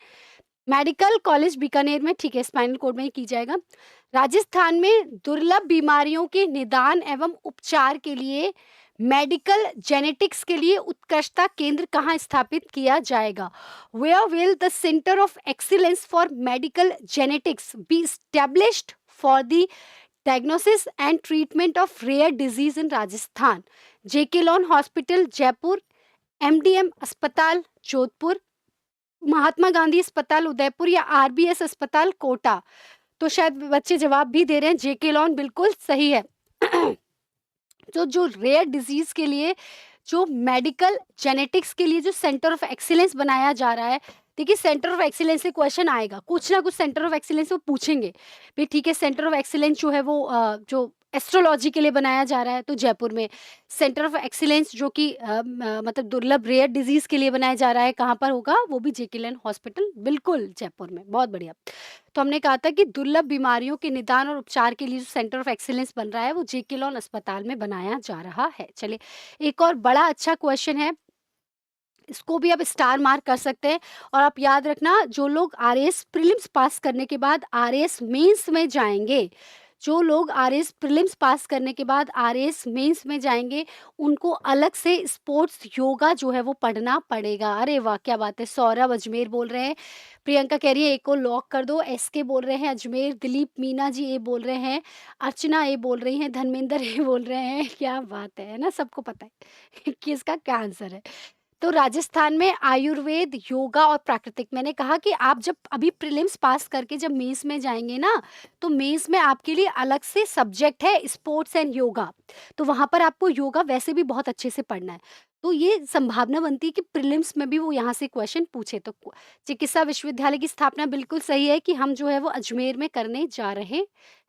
मेडिकल कॉलेज बीकानेर में, ठीक है, स्पाइनल कोड में ही की जाएगा। राजस्थान में दुर्लभ बीमारियों के निदान एवं उपचार के लिए मेडिकल जेनेटिक्स के लिए उत्कृष्टता केंद्र कहाँ स्थापित किया जाएगा? Where will the centre of excellence for medical genetics be established for the diagnosis and treatment of rare disease in Rajasthan? J K Lon hospital Jaipur, MDM अस्पताल जोधपुर, महात्मा गांधी अस्पताल उदयपुर या आरबीएस अस्पताल कोटा? तो शायद बच्चे जवाब भी दे रहे हैं, जेके लॉन बिल्कुल सही है। तो जो रेयर डिजीज के लिए जो मेडिकल जेनेटिक्स के लिए जो सेंटर ऑफ एक्सीलेंस बनाया जा रहा है, देखिए सेंटर ऑफ एक्सीलेंस से क्वेश्चन आएगा, कुछ ना कुछ सेंटर ऑफ एक्सीलेंस वो पूछेंगे भी, ठीक है। सेंटर ऑफ एक्सीलेंस जो है वो जो एस्ट्रोलॉजी के लिए बनाया जा रहा है तो जयपुर में, सेंटर ऑफ एक्सीलेंस जो कि मतलब दुर्लभ रेयर डिजीज के लिए बनाया जा रहा है, कहाँ पर होगा? वो भी जेके लॉन हॉस्पिटल, बिल्कुल जयपुर में, बहुत बढ़िया। तो हमने कहा था कि दुर्लभ बीमारियों के निदान और उपचार के लिए जो सेंटर ऑफ एक्सीलेंस बन रहा है वो जेके लॉन अस्पताल में बनाया जा रहा है। चलिए एक और बड़ा अच्छा क्वेश्चन है, इसको भी आप स्टार मार्क कर सकते हैं। और आप याद रखना, जो लोग आरएएस प्रीलिम्स पास करने के बाद आरएएस मेंस में जाएंगे, जो लोग आरएएस प्रीलिम्स पास करने के बाद आरएएस मेंस में जाएंगे, उनको अलग से स्पोर्ट्स योगा जो है वो पढ़ना पड़ेगा। अरे वाह क्या बात है, सौरभ अजमेर बोल रहे हैं, प्रियंका कह रही है ए को लॉक कर दो, एसके बोल रहे हैं अजमेर, दिलीप मीना जी ए बोल रहे हैं, अर्चना ए बोल रही हैं, धर्मेंद्र ए बोल रहे हैं। क्या बात है ना, सबको पता है कि इसका क्या आंसर है। तो राजस्थान में आयुर्वेद, योगा और प्राकृतिक, मैंने कहा कि आप जब अभी प्रीलिम्स पास करके जब मेंस में जाएंगे ना, तो मेंस में आपके लिए अलग से सब्जेक्ट है स्पोर्ट्स एंड योगा, तो वहां पर आपको योगा वैसे भी बहुत अच्छे से पढ़ना है। तो ये संभावना बनती है कि प्रीलिम्स में भी वो यहाँ से क्वेश्चन पूछे। तो चिकित्सा विश्वविद्यालय की स्थापना बिल्कुल सही है कि हम जो है वो अजमेर में करने जा रहे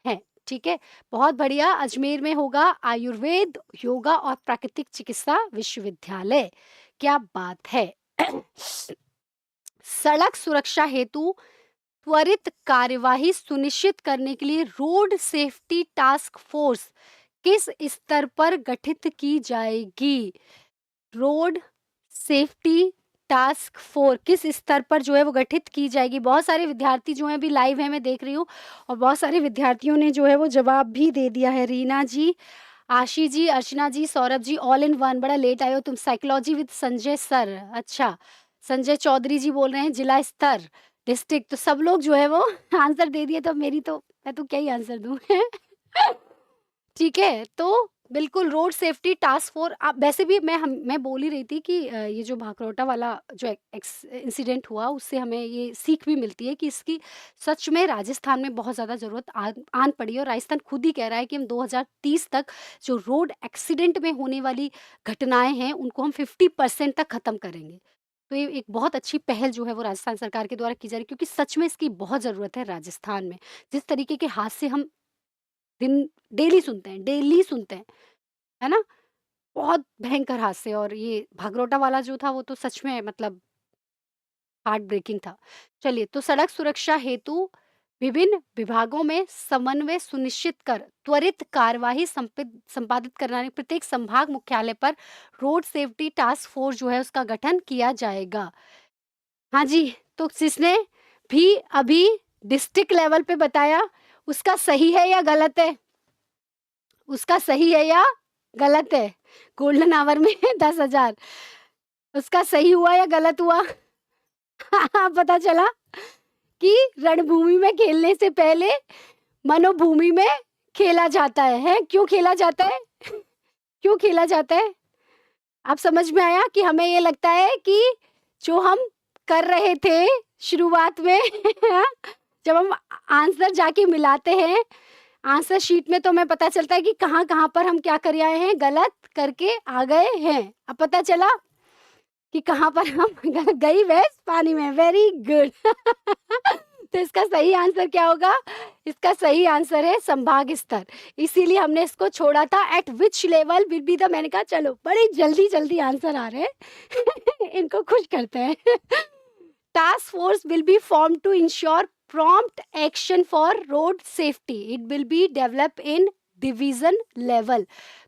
हैं। ठीक है, बहुत बढ़िया, अजमेर में होगा आयुर्वेद, योगा और प्राकृतिक चिकित्सा विश्वविद्यालय। क्या बात है। सड़क सुरक्षा हेतु त्वरित कार्यवाही सुनिश्चित करने के लिए रोड सेफ्टी टास्क फोर्स किस स्तर पर गठित की जाएगी? रोड सेफ्टी टास्क फोर्स किस स्तर पर जो है वो गठित की जाएगी? बहुत सारे विद्यार्थी जो हैं अभी लाइव है, मैं देख रही हूँ, और बहुत सारे विद्यार्थियों ने जो है वो जवाब भी दे दिया है। रीना जी, आशी जी, अर्चना जी, Saurabh ji, all in one, बड़ा लेट आए हो तुम। साइकोलॉजी विद संजय सर, अच्छा। संजय चौधरी जी बोल रहे हैं जिला स्तर, डिस्ट्रिक्ट, तो सब लोग जो है वो आंसर दे दिए, तो मेरी तो, मैं तो क्या ही आंसर दूं। ठीक है, तो बिल्कुल रोड सेफ्टी टास्क फोर्स, आप वैसे भी मैं बोल ही रही थी कि ये जो भाखरौटा वाला जो इंसिडेंट हुआ, उससे हमें ये सीख भी मिलती है कि इसकी सच में राजस्थान में बहुत ज़्यादा ज़रूरत आन पड़ी है। और राजस्थान खुद ही कह रहा है कि हम 2030 तक जो रोड एक्सीडेंट में होने वाली घटनाएं हैं उनको हम 50% तक ख़त्म करेंगे। तो ये एक बहुत अच्छी पहल जो है वो राजस्थान सरकार के द्वारा की जा रही है, क्योंकि सच में इसकी बहुत ज़रूरत है राजस्थान में। जिस तरीके के हादसे हम दिन डेली सुनते हैं, है ना? बहुत भयंकर हादसे, और ये भागरोटा वाला जो था वो तो सच में मतलब हार्ट ब्रेकिंग था। चलिए, तो सड़क सुरक्षा हेतु विभिन्न विभागों में समन्वय सुनिश्चित कर त्वरित कार्यवाही संपादित कराने प्रत्येक संभाग मुख्यालय पर रोड सेफ्टी टास्क फोर्स जो है उसका गठन किया जाएगा। हाँ जी, तो जिसने भी अभी डिस्ट्रिक्ट लेवल पे बताया, उसका सही है या गलत है? उसका सही है या गलत है? गोल्डन आवर में 10,000, उसका सही हुआ या गलत हुआ? पता चला कि रणभूमि में खेलने से पहले मनोभूमि में खेला जाता है? क्यों खेला जाता है? क्यों खेला जाता है? अब समझ में आया कि हमें ये लगता है कि जो हम कर रहे थे शुरुआत में, जब हम आंसर जाके मिलाते हैं आंसर शीट में, तो हमें पता चलता है कि कहाँ-कहाँ पर हम क्या कर आए हैं, गलत करके आ गए हैं। अब पता चला कि कहाँ पर हम गई भैंस पानी में। Very good. तो इसका सही आंसर क्या होगा? इसका सही आंसर है संभाग स्तर। इसीलिए हमने इसको छोड़ा था। Eight which level will be the, मैंने कहा चलो बड़ी जल्दी आंसर आ रहे हैं। इनको खुश करते हैं। Task force will be formed to ensure prompt action for road safety. It will be developed in division level.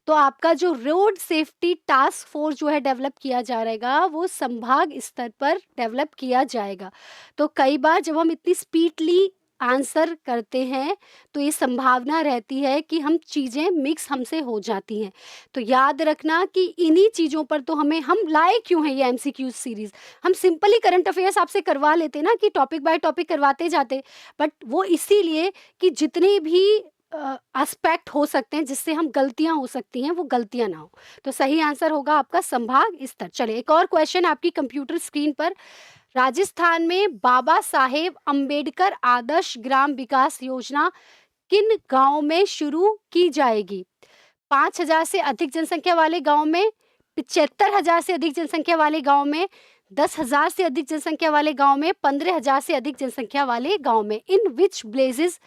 तो आपका जो रोड सेफ्टी टास्क फोर्स जो है डेवलप किया जा रहेगा, वो संभाग स्तर पर डेवलप किया जाएगा। तो कई बार जब हम इतनी स्पीडली आंसर करते हैं, तो ये संभावना रहती है कि हम चीज़ें मिक्स हमसे हो जाती हैं। तो याद रखना कि इन्हीं चीज़ों पर तो हम लाए क्यों हैं ये एमसीक्यू सीरीज़। हम सिंपली करंट अफेयर्स आपसे करवा लेते ना, कि टॉपिक बाय टॉपिक करवाते जाते, बट वो इसीलिए कि जितने भी एस्पेक्ट हो सकते हैं जिससे हम गलतियां हो सकती हैं, वो गलतियां ना हो। तो सही आंसर होगा आपका संभाग स्तर। चलिए एक और क्वेश्चन आपकी कंप्यूटर स्क्रीन पर। राजस्थान में बाबा साहेब अंबेडकर आदर्श ग्राम विकास योजना किन गांव में शुरू की जाएगी? 5,000 से अधिक जनसंख्या वाले गांव में, 75,000 से अधिक जनसंख्या वाले गांव में, 10,000 से अधिक जनसंख्या वाले गांव में, 15,000 से अधिक जनसंख्या वाले गांव में। इन विच ब्लेजेस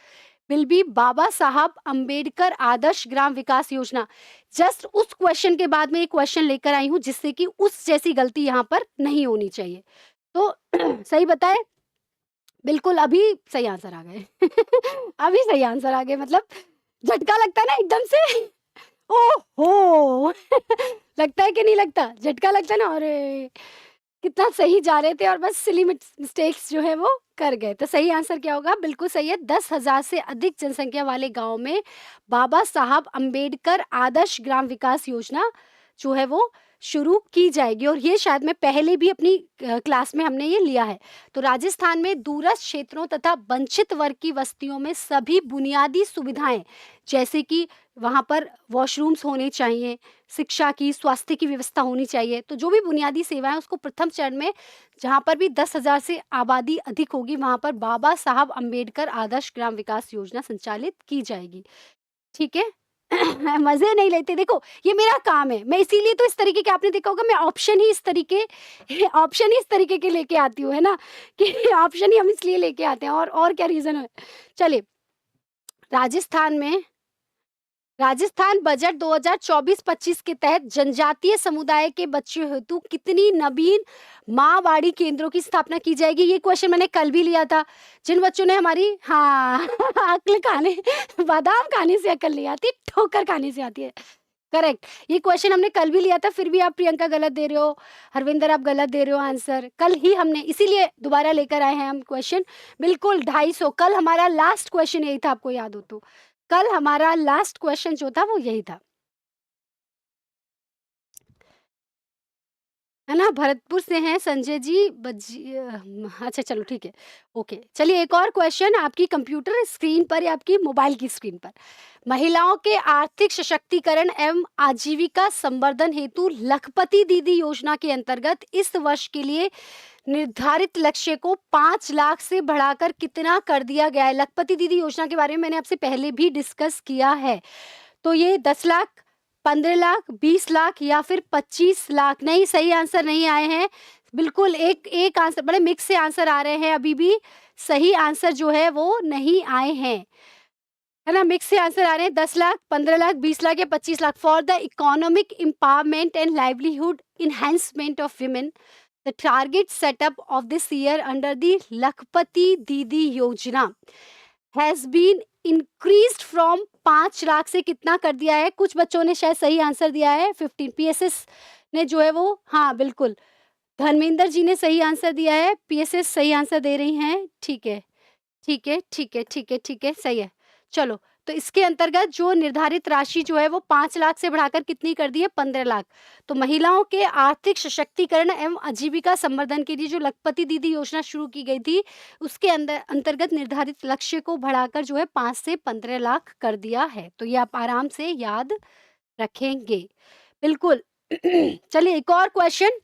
विल बी बाबा साहब अंबेडकर आदर्श ग्राम विकास योजना। जस्ट उस क्वेश्चन के बाद में एक क्वेश्चन लेकर आई हूं, जिससे कि उस जैसी गलती यहाँ पर नहीं होनी चाहिए। तो सही बताए? बिल्कुल, अभी सही आंसर आ गए। अभी सही आंसर आ गए, मतलब झटका लगता है ना एकदम से। ओहो! लगता है कि नहीं लगता? झटका लगता है ना, अरे! कितना सही जा रहे थे और बस सिली मिस्टेक्स जो है वो कर गए। तो सही आंसर क्या होगा? बिल्कुल सही है, 10,000 से अधिक जनसंख्या वाले गाँव में बाबा साहब अंबेडकर आदर्श ग्राम विकास योजना जो है वो शुरू की जाएगी, और ये शायद मैं पहले भी अपनी क्लास में हमने ये लिया है। तो राजस्थान में दूरस्थ क्षेत्रों तथा वंचित वर्ग की बस्तियों में सभी बुनियादी सुविधाएं, जैसे कि वहाँ पर वॉशरूम्स होने चाहिए, शिक्षा की, स्वास्थ्य की व्यवस्था होनी चाहिए। तो जो भी बुनियादी सेवाएं, उसको प्रथम चरण में जहाँ पर भी 10,000 से आबादी अधिक होगी, वहाँ पर बाबा साहब अंबेडकर आदर्श ग्राम विकास योजना संचालित की जाएगी। ठीक है? मज़े नहीं लेते, देखो ये मेरा काम है। मैं इसीलिए तो इस तरीके के, आपने देखा होगा मैं ऑप्शन ही इस तरीके ऑप्शन ही इस तरीके के लेके आती हूँ, है ना? कि ऑप्शन ही हम इसलिए लेके आते हैं, और क्या रीज़न है। चलिए, राजस्थान में राजस्थान बजट 2024-25 के तहत जनजातीय समुदाय के बच्चों हेतु कितनी नवीन माँवाड़ी केंद्रों की स्थापना की जाएगी? ये क्वेश्चन मैंने कल भी लिया था। जिन बच्चों ने हमारी, हाँ, अक्ल खाने, बादाम खाने से अक्ल नहीं आती, ठोकर खाने से आती है। करेक्ट, ये क्वेश्चन हमने कल भी लिया था, फिर भी आप प्रियंका गलत दे रहे हो, हरविंदर आप गलत दे रहे हो आंसर। कल ही हमने, इसीलिए दोबारा लेकर आए हैं हम क्वेश्चन। बिल्कुल 250, कल हमारा लास्ट क्वेश्चन यही था, आपको याद हो तो। कल हमारा लास्ट क्वेश्चन जो था वो यही था। है ना? भरतपुर से हैं संजय जी अच्छा चलो ठीक है। ओके, चलिए एक और क्वेश्चन आपकी कंप्यूटर स्क्रीन पर या आपकी मोबाइल की स्क्रीन पर। महिलाओं के आर्थिक सशक्तिकरण एवं आजीविका संवर्धन हेतु लखपति दीदी योजना के अंतर्गत इस वर्ष के लिए निर्धारित लक्ष्य को 5 लाख से बढ़ाकर कितना कर दिया गया है? लखपति दीदी योजना के बारे में मैंने आपसे पहले भी डिस्कस किया है। तो ये 10 लाख, 15 लाख, 20 लाख या फिर 25 लाख? नहीं, सही आंसर नहीं आए हैं। बिल्कुल एक एक आंसर, बड़े मिक्स से आंसर आ रहे हैं, अभी भी सही आंसर जो है वो नहीं आए हैं। है ना? मिक्स से आंसर आ रहे हैं, 10 लाख, 15 लाख, 20 लाख या 25 lakh. For the economic empowerment and livelihood enhancement of women, the target setup of this year under the Lakhpati Didi Yojana has been increased from 5 lakh से कितना कर दिया है? कुछ बच्चों ने शायद सही आंसर दिया है 15, पीएसएस ने जो है वो, हाँ, बिल्कुल। धर्मेंद्र जी ने सही आंसर दिया है, पीएसएस सही आंसर दे रही हैं। ठीक है, ठीक है, ठीक है, ठीक है, ठीक है, सही है। चलो, तो इसके अंतर्गत जो निर्धारित राशि जो है वो 5 लाख से बढ़ाकर कितनी कर दी है? 15 लाख। तो महिलाओं के आर्थिक सशक्तिकरण एवं आजीविका संवर्धन के लिए जो लखपति दीदी योजना शुरू की गई थी, उसके अंतर्गत निर्धारित लक्ष्य को बढ़ाकर जो है 5 से 15 लाख कर दिया है। तो ये आप आराम से याद रखेंगे। बिल्कुल। चलिए एक और क्वेश्चन।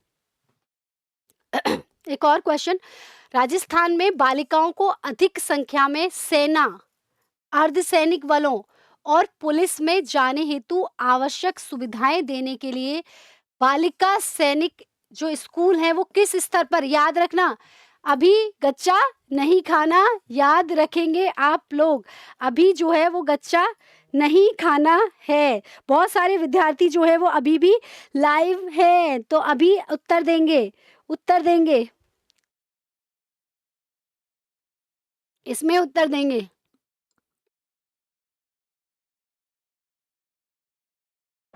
राजस्थान में बालिकाओं को अधिक संख्या में सेना, अर्धसैनिक बलों और पुलिस में जाने हेतु आवश्यक सुविधाएं देने के लिए बालिका सैनिक जो स्कूल है वो किस स्तर पर, याद रखना, अभी गच्चा नहीं खाना, याद रखेंगे आप लोग, अभी जो है वो गच्चा नहीं खाना है। बहुत सारे विद्यार्थी जो है वो अभी भी लाइव है, तो अभी उत्तर देंगे, उत्तर देंगे, इसमें उत्तर देंगे।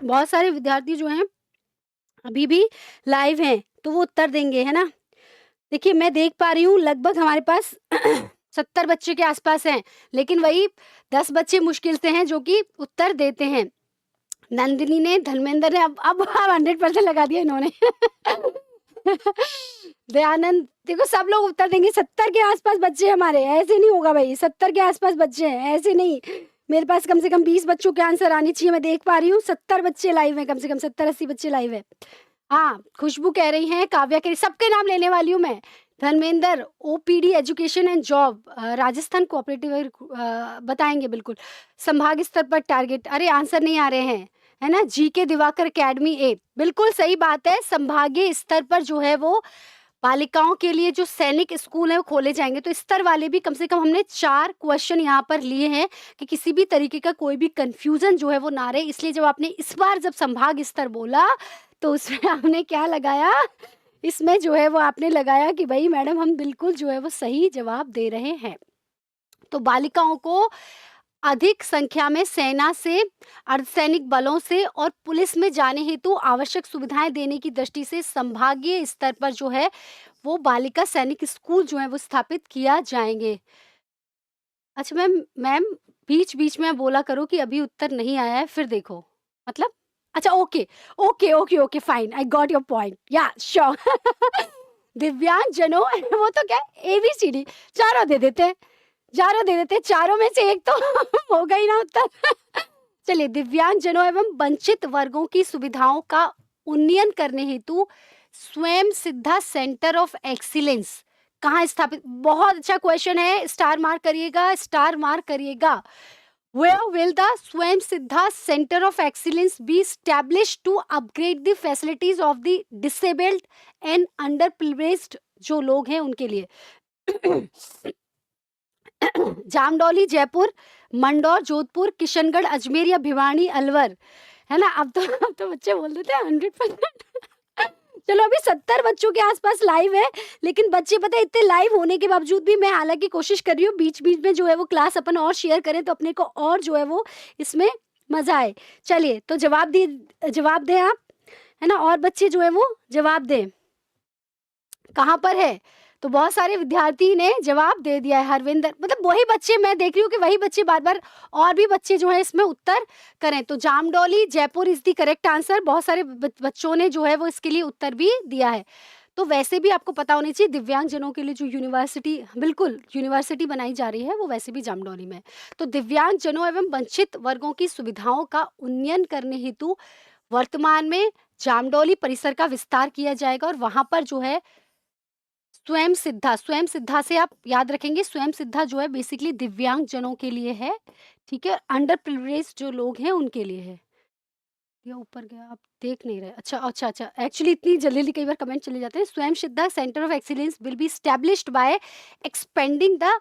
बहुत सारे विद्यार्थी जो हैं अभी भी लाइव हैं, तो वो उत्तर देंगे, है ना? देखिए, मैं देख पा रही हूँ लगभग हमारे पास 70 बच्चे के आस-पास हैं, लेकिन वही 10 बच्चे मुश्किल से हैं जो कि उत्तर देते हैं। नंदिनी ने, धर्मेंद्र ने अब 100% लगा दिया इन्होंने। दयानंद, देखो सब लोग उत्तर देंगे, 70 के आस-पास बच्चे हैं हमारे, ऐसे नहीं होगा भई, 70 के आस-पास बच्चे हैं, ऐसे नहीं। मेरे पास कम से कम 20 बच्चों के आंसर आने चाहिए, मैं देख पा रही हूँ 70 बच्चे लाइव हैं, कम से कम 70-80 बच्चे लाइव हैं। हाँ, खुशबू कह रही हैं, काव्या कह रही, सबके नाम लेने वाली हूँ मैं। Dharmendra, OPD education and job, Rajasthan cooperative बताएँगे बिल्कुल। संभाग स्तर पर टारगेट, अरे आंसर नहीं आ रहे हैं, है ना? जीके दिवाकर अकेडमी ए, बिल्कुल सही बात है, संभागीय स्तर पर जो है वो बालिकाओं के लिए जो सैनिक स्कूल हैं वो खोले जाएँगे, तो स्तर वाले भी कम से कम हमने 4 क्वेश्चन यहाँ पर लिए हैं कि किसी भी तरीके का कोई भी कन्फ्यूज़न जो है वो ना रहे। इसलिए जब आपने इस बार जब संभाग स्तर बोला, तो उसमें आपने क्या लगाया? इसमें जो है वो आपने लगाया कि भई मैडम हम बिल्कुल जो है वो सही जवाब दे रहे हैं। तो बालिकाओं को अधिक संख्या में सेना से, अर्धसैनिक बलों से और पुलिस में जाने हेतु आवश्यक सुविधाएँ देने की दृष्टि से संभागीय स्तर पर जो है वो बालिका सैनिक स्कूल जो है वो स्थापित किया जाएँगे। अच्छा मैम मैम, बीच-बीच में आप बोला करो कि अभी उत्तर नहीं आया है, फिर देखो। मतलब? अच्छा, okay, okay, okay, okay, fine, I got your point, या श्योर। दिव्यांगजनों वो तो क्या है, एबीसीडी चारों दे देते हैं, चारों दे देते हैं, चारों में से एक तो हो गई ना उत्तर। चलिए, दिव्यांगजनों एवं वंचित वर्गों की सुविधाओं का उन्नयन करने हेतु स्वयं सिद्धा सेंटर ऑफ एक्सीलेंस कहाँ स्थापित, बहुत अच्छा क्वेश्चन है, स्टार मार्क करिएगा, स्टार मार्क करिएगा। Where will the Swayam Siddha centre of excellence be established to upgrade the facilities of the disabled and underprivileged जो लोग हैं उनके लिए? जामडौली, जयपुर, मंदसौर, जोधपुर, किशनगढ़, अजमेर या भिवानी, अलवर, है ना? अब तो बच्चे बोल देते हैं 100%। चलो, अभी 70 बच्चों के आसपास लाइव है, लेकिन बच्चे पता है इतने लाइव होने के बावजूद भी मैं हालाँकि कोशिश कर रही हूँ बीच-बीच में जो है वो क्लास अपन और शेयर करें तो अपने को और जो है वो इसमें मज़ा आए। चलिए, तो जवाब दें आप, है ना? और बच्चे जो है वो जवाब दें। कहाँ पर है? तो बहुत सारे विद्यार्थी ने जवाब दे दिया है, हरविंदर, मतलब वही बच्चे, मैं देख रही हूँ कि वही बच्चे बार-बार और भी बच्चे जो हैं इसमें उत्तर करें। तो Jamdoli, Jaipur is the correct answer. बहुत सारे बच्चों ने जो है वो इसके लिए उत्तर भी दिया है। तो वैसे भी आपको पता होनी चाहिए दिव्यांगजनों के लिए जो यूनिवर्सिटी, बिल्कुल यूनिवर्सिटी बनाई जा रही है वो वैसे भी जामडौली में है। तो दिव्यांगजनों एवं वंचित वर्गों की सुविधाओं का उन्नयन करने हेतु वर्तमान में जामडौली परिसर का विस्तार किया जाएगा और वहाँ पर जो है स्वयं सिद्धा से आप याद रखेंगे, स्वयं सिद्धा जो है बेसिकली दिव्यांगजनों के लिए है, ठीक है? अंडर प्रिविलेज्ड जो लोग हैं उनके लिए है। या ऊपर गया, आप देख नहीं रहे। अच्छा, अच्छा, अच्छा, एक्चुअली इतनी जल्दी-जल्दी कई बार कमेंट चले जाते हैं। Swayam Siddha centre of excellence will be established by expanding the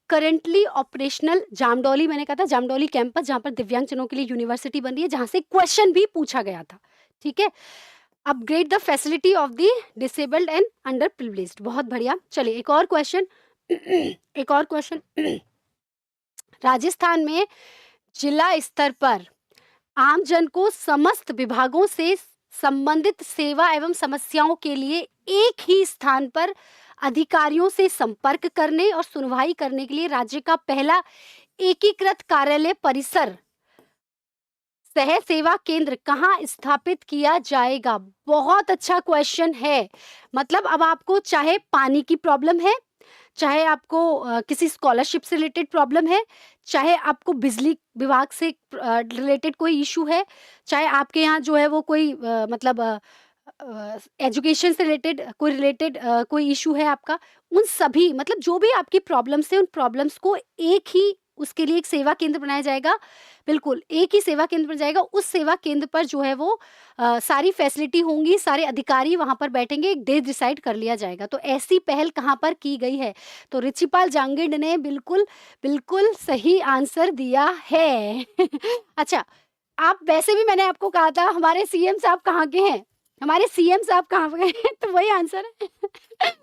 currently operational Jamdoli, मैंने कहा था जामडौली कैंपस जहाँ पर दिव्यांगजनों के लिए यूनिवर्सिटी बन रही है, जहाँ से क्वेश्चन भी पूछा गया था, ठीक है? Upgrade the facility of the disabled and under privileged, बहुत बढ़िया। चलिए, एक और क्वेश्चन। एक और क्वेश्चन। राजस्थान में जिला स्तर पर आमजन को समस्त विभागों से संबंधित सेवा एवं समस्याओं के लिए एक ही स्थान पर अधिकारियों से संपर्क करने और सुनवाई करने के लिए राज्य का पहला एकीकृत कार्यालय परिसर सह सेवा केंद्र कहाँ स्थापित किया जाएगा? बहुत अच्छा क्वेश्चन है। मतलब अब आपको चाहे पानी की प्रॉब्लम है, चाहे आपको किसी स्कॉलरशिप से रिलेटेड प्रॉब्लम है, चाहे आपको बिजली विभाग से रिलेटेड कोई इशू है, चाहे आपके यहाँ जो है वो कोई मतलब एजुकेशन से रिलेटेड कोई इशू है आपका, उन सभी मतलब जो भी आपकी प्रॉब्लम्स है, उन प्रॉब्लम्स को एक ही उसके लिए एक सेवा केंद्र बनाया जाएगा। बिल्कुल, एक ही सेवा केंद्र बन जाएगा। उस सेवा केंद्र पर जो है वो सारी फैसिलिटी होंगी, सारे अधिकारी वहाँ पर बैठेंगे, एक डे डिसाइड कर लिया जाएगा। तो ऐसी पहल कहाँ पर की गई है? तो रिचिपाल जांगिड ने बिल्कुल, बिल्कुल सही आंसर दिया है। अच्छा, आप वैसे भी मैंने आपको कहा था हमारे सीएम साहब कहाँ के हैं? हमारे सीएम साहब कहाँ पे हैं? तो वही आंसर है।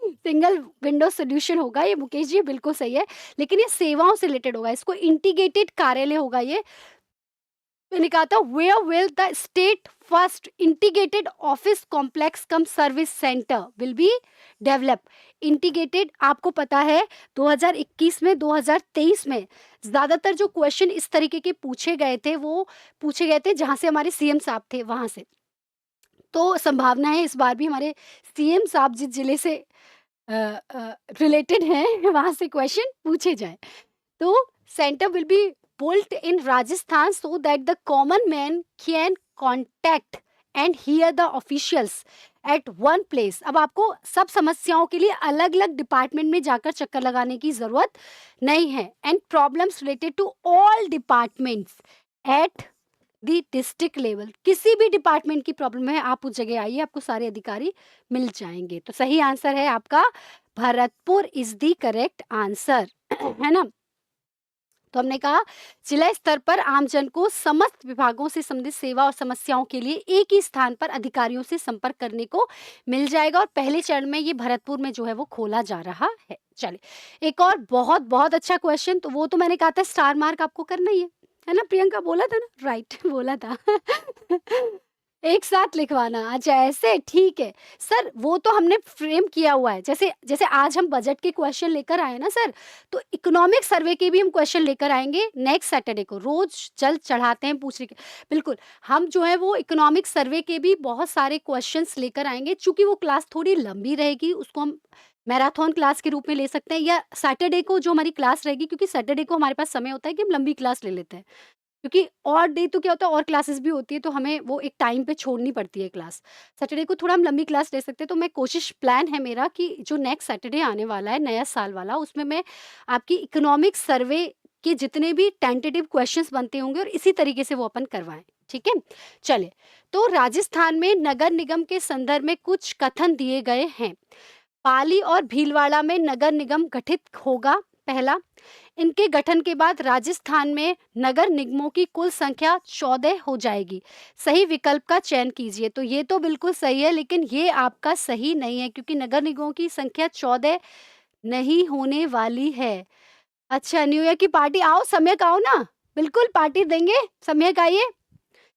सिंगल विंडो सॉल्यूशन होगा ये, मुकेश जी बिल्कुल सही है, लेकिन ये सेवाओं से रिलेटेड होगा, इसको इंटीग्रेटेड कार्यालय होगा ये। मैंने कहा था where will the state first integrated office complex cum service centre will be develop. Integrated आपको पता है 2021 में 2023 में ज़्यादातर जो क्वेश्चन इस तरीके के पूछे गए थे वो पूछे गए थे जहाँ से हमारे सीएम साहब थे वहाँ से। तो संभावना है इस बार भी हमारे सीएम साहब जिस जिले से रिलेटेड हैं वहाँ से क्वेश्चन पूछे जाएँ। तो center will be built in Rajasthan so that the common man can contact and hear the officials at one place। अब आपको सब समस्याओं के लिए अलग अलग डिपार्टमेंट में जाकर चक्कर लगाने की जरूरत नहीं है। And problems related to all departments at the district level, किसी भी डिपार्टमेंट की प्रॉब्लम है आप उस जगह आइए, आपको सारे अधिकारी मिल जाएंगे। तो सही आंसर है आपका Bharatpur is the correct answer है ना। तो हमने कहा जिला स्तर पर आमजन को समस्त विभागों से संबंधित सेवा और समस्याओं के लिए एक ही स्थान पर अधिकारियों से संपर्क करने को मिल जाएगा और पहले चरण में ये भरतपुर में जो है वो खोला जा रहा है। चलिए एक और बहुत बहुत अच्छा क्वेश्चन, तो वो तो मैंने कहा था स्टार मार्क आपको करना ही है ना, प्रियंका बोला था ना, राइट बोला था एक साथ लिखवाना, अच्छा ऐसे ठीक है सर, वो तो हमने फ्रेम किया हुआ है। जैसे जैसे आज हम बजट के क्वेश्चन लेकर आए ना सर, तो इकोनॉमिक सर्वे के भी हम क्वेश्चन लेकर आएंगे नेक्स्ट सैटरडे को। रोज जल चढ़ाते हैं पूछने के, बिल्कुल हम जो है वो इकोनॉमिक सर्वे के भी बहुत सारे क्वेश्चंस लेकर आएंगे। चूंकि वो क्लास थोड़ी लंबी रहेगी, उसको हम मैराथन क्लास के रूप में ले सकते हैं, या सैटरडे को जो हमारी क्लास रहेगी, क्योंकि सैटरडे को हमारे पास समय होता है कि हम लंबी क्लास ले लेते हैं, क्योंकि और डे तो क्या होता है और क्लासेस भी होती है, तो हमें वो एक टाइम पे छोड़नी पड़ती है क्लास। सैटरडे को थोड़ा हम लंबी क्लास ले सकते हैं। तो मैं कोशिश प्लान है मेरा कि जो नेक्स्ट सैटरडे आने वाला है नया साल वाला, उसमें मैं आपकी इकोनॉमिक सर्वे के जितने भी टेंटेटिव क्वेश्चंस बनते होंगे और इसी तरीके से वो अपन करवाएं, ठीक है। चलिए, तो राजस्थान में नगर निगम के संदर्भ में कुछ कथन दिए गए हैं। पाली और भीलवाड़ा में नगर निगम गठित होगा, पहला। इनके गठन के बाद राजस्थान में नगर निगमों की कुल संख्या 14 हो जाएगी। सही विकल्प का चयन कीजिए। तो ये तो बिल्कुल सही है, लेकिन ये आपका सही नहीं है, क्योंकि नगर निगमों की संख्या 14 नहीं होने वाली है। अच्छा, न्यू ईयर की पार्टी आओ, सम्यक आओ ना, बिल्कुल पार्टी देंगे, सम्यक आइए।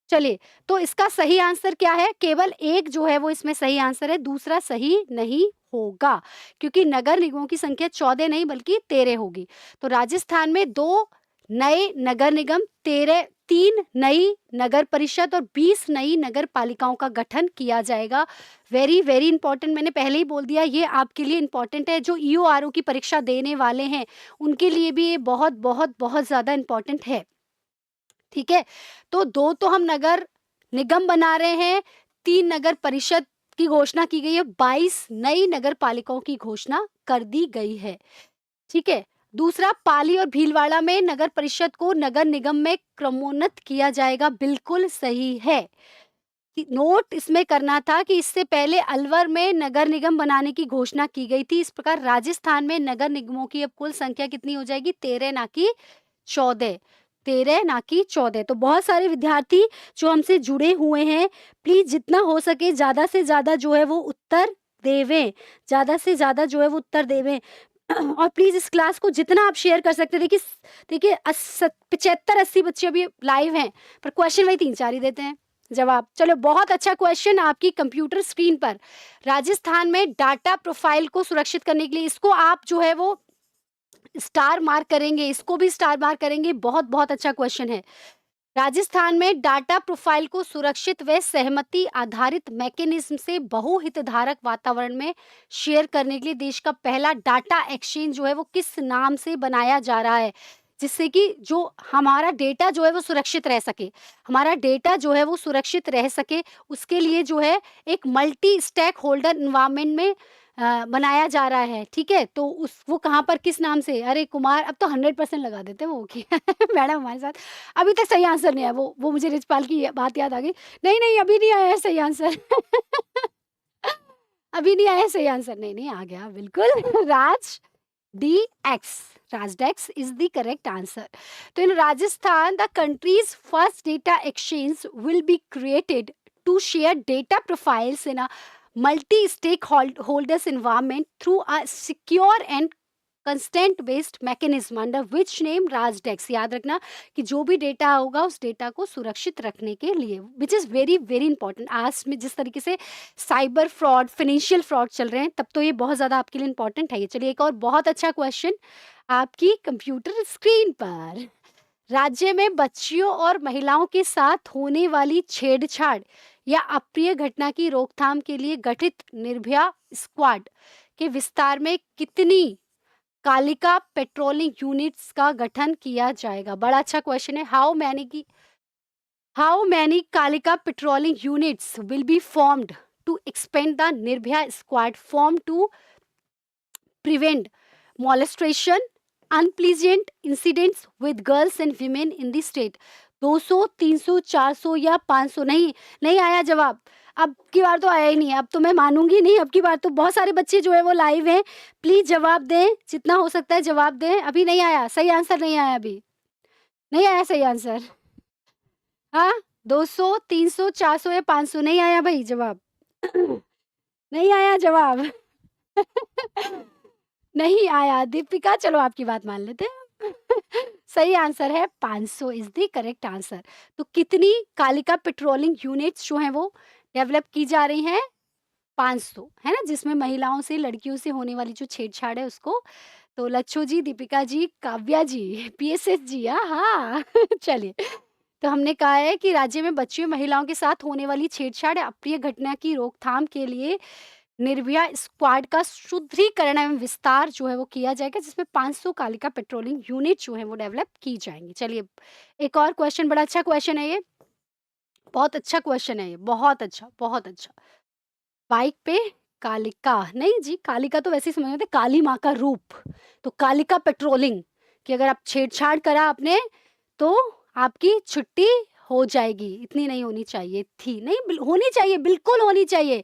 चलिए, तो इसका सही आंसर क्या है? केवल एक जो है वो इसमें सही आंसर है, दूसरा सही नहीं होगा, क्योंकि नगर निगमों की संख्या 14 नहीं बल्कि 13 होगी। तो राजस्थान में 2 नए नगर निगम, 3 नई नगर परिषद और 20 नई नगर पालिकाओं का गठन किया जाएगा। वेरी वेरी इंपॉर्टेंट, मैंने पहले ही बोल दिया, ये आपके लिए इंपॉर्टेंट है। जो ईओआरओ की परीक्षा देने वाले हैं उनके लिए भी ये बहुत बहुत बहुत ज़्यादा इंपॉर्टेंट है, ठीक है। तो 2 तो हम नगर निगम बना रहे हैं, 3 नगर परिषद की घोषणा की गई है, 22 नई नगर पालिकाओं की घोषणा कर दी गई है, ठीक है। दूसरा, पाली और भीलवाड़ा में नगर परिषद को नगर निगम में क्रमोन्नत किया जाएगा, बिल्कुल सही है। नोट इसमें करना था कि इससे पहले अलवर में नगर निगम बनाने की घोषणा की गई थी। इस प्रकार राजस्थान में नगर निगमों की अब कुल संख्या कितनी हो जाएगी? 13 ना कि 14, 13 ना कि 14। तो बहुत सारे विद्यार्थी जो हमसे जुड़े हुए हैं, प्लीज जितना हो सके ज्यादा से ज्यादा जो है वो उत्तर देवें, ज्यादा से ज्यादा जो है वो उत्तर देवें और प्लीज इस क्लास को जितना आप शेयर कर सकते हैं। देखिए देखिए 75-80 बच्चे अभी लाइव हैं, पर क्वेश्चन वही 3-4 ही देते हैं जवाब। चलो, बहुत अच्छा क्वेश्चन आपकी कंप्यूटर स्क्रीन पर। राजस्थान में डाटा प्रोफाइल को सुरक्षित करने के लिए, इसको आप जो है वो स्टार मार्क करेंगे, इसको भी स्टार मार्क करेंगे, बहुत बहुत अच्छा क्वेश्चन है। राजस्थान में डाटा प्रोफाइल को सुरक्षित व सहमति आधारित मैकेनिज्म से बहुहितधारक वातावरण में शेयर करने के लिए देश का पहला डाटा एक्सचेंज जो है वो किस नाम से बनाया जा रहा है, जिससे कि जो हमारा डेटा जो है वो सुरक्षित रह सके, हमारा डेटा जो है वो सुरक्षित रह सके, उसके लिए जो है एक मल्टी स्टेक होल्डर इन्वायरमेंट में बनाया जा रहा है, ठीक है। तो उस वो कहाँ पर किस नाम से, अरे कुमार, अब तो 100% लगा देते हैं वो कि मैडम हमारे साथ। अभी तक सही आंसर नहीं आया, वो मुझे रिचपाल की बात याद आ गई। नहीं नहीं, अभी नहीं आया है सही आंसर अभी नहीं आया है सही आंसर, नहीं नहीं आ गया बिल्कुल Raj D X, Rajdex is the correct answer. तो in Rajasthan the country's first data exchange will be created to share data profiles in a multi-stakeholders environment through a secure and constant based mechanism under which name Rajdex, याद रखना कि जो भी data होगा उस data को सुरक्षित रखने के लिए, which is very very important. आज में जिस तरीके से साइबर फ्रॉड, फाइनेंशियल फ्रॉड चल रहे हैं, तब तो ये बहुत ज़्यादा आपके लिए इंपॉर्टेंट है ये। चलिए एक और बहुत अच्छा क्वेश्चन आपकी कंप्यूटर स्क्रीन पर। राज्य में बच्चियों और महिलाओं के साथ होने वाली छेड़छाड़ या अप्रिय घटना की रोकथाम के लिए गठित निर्भया स्क्वाड के विस्तार में कितनी कालिका पेट्रोलिंग यूनिट्स का गठन किया जाएगा? बड़ा अच्छा क्वेश्चन है। How many Kalika patrolling units will be formed to expand the Nirbhaya squad form to prevent molestation, unpleasant incidents with girls and women in the state? 200, 300, 400 या 500? नहीं, नहीं आया जवाब। अब की बार तो आया ही नहीं है, अब तो मैं मानूंगी नहीं। अब की बार तो बहुत सारे बच्चे जो है वो लाइव हैं, प्लीज जवाब दें, जितना हो सकता है जवाब दें। अभी नहीं आया सही आंसर, नहीं आया अभी, नहीं आया सही आंसर। हाँ, 200, 300, 400 या 500? नहीं आया भाई जवाब। नहीं आया जवाब। नहीं आया दीपिका, चलो आपकी बात मान लेते हैं। सही आंसर है 500 इज द करेक्ट आंसर। तो कितनी कालिका पेट्रोलिंग यूनिट्स जो हैं वो डेवलप की जा रही हैं? 500, है ना, जिसमें महिलाओं से, लड़कियों से होने वाली जो छेड़छाड़ है उसको। तो लच्छो जी, दीपिका जी, काव्या जी, पीएसएस जी, हाँ। चलिए, तो हमने कहा है कि राज्य में बच्चियों महिलाओं के साथ होने वाली छेड़छाड़ या अप्रिय घटना की रोकथाम के लिए निर्भया स्क्वाड का सुदृढ़ीकरण एवं विस्तार जो है वो किया जाएगा, जिसमें 500 कालिका पेट्रोलिंग यूनिट जो है वो डेवलप की जाएंगी। चलिए एक और क्वेश्चन, बड़ा अच्छा क्वेश्चन है ये, बहुत अच्छा क्वेश्चन है ये, बहुत अच्छा, बहुत अच्छा। बाइक पे कालिका नहीं जी, कालिका तो वैसे ही समझ में आते, काली माँ का रूप। तो कालिका पेट्रोलिंग कि अगर आप छेड़छाड़ करा आपने तो आपकी छुट्टी हो जाएगी। इतनी नहीं होनी चाहिए थी, नहीं होनी चाहिए, बिल्कुल होनी चाहिए।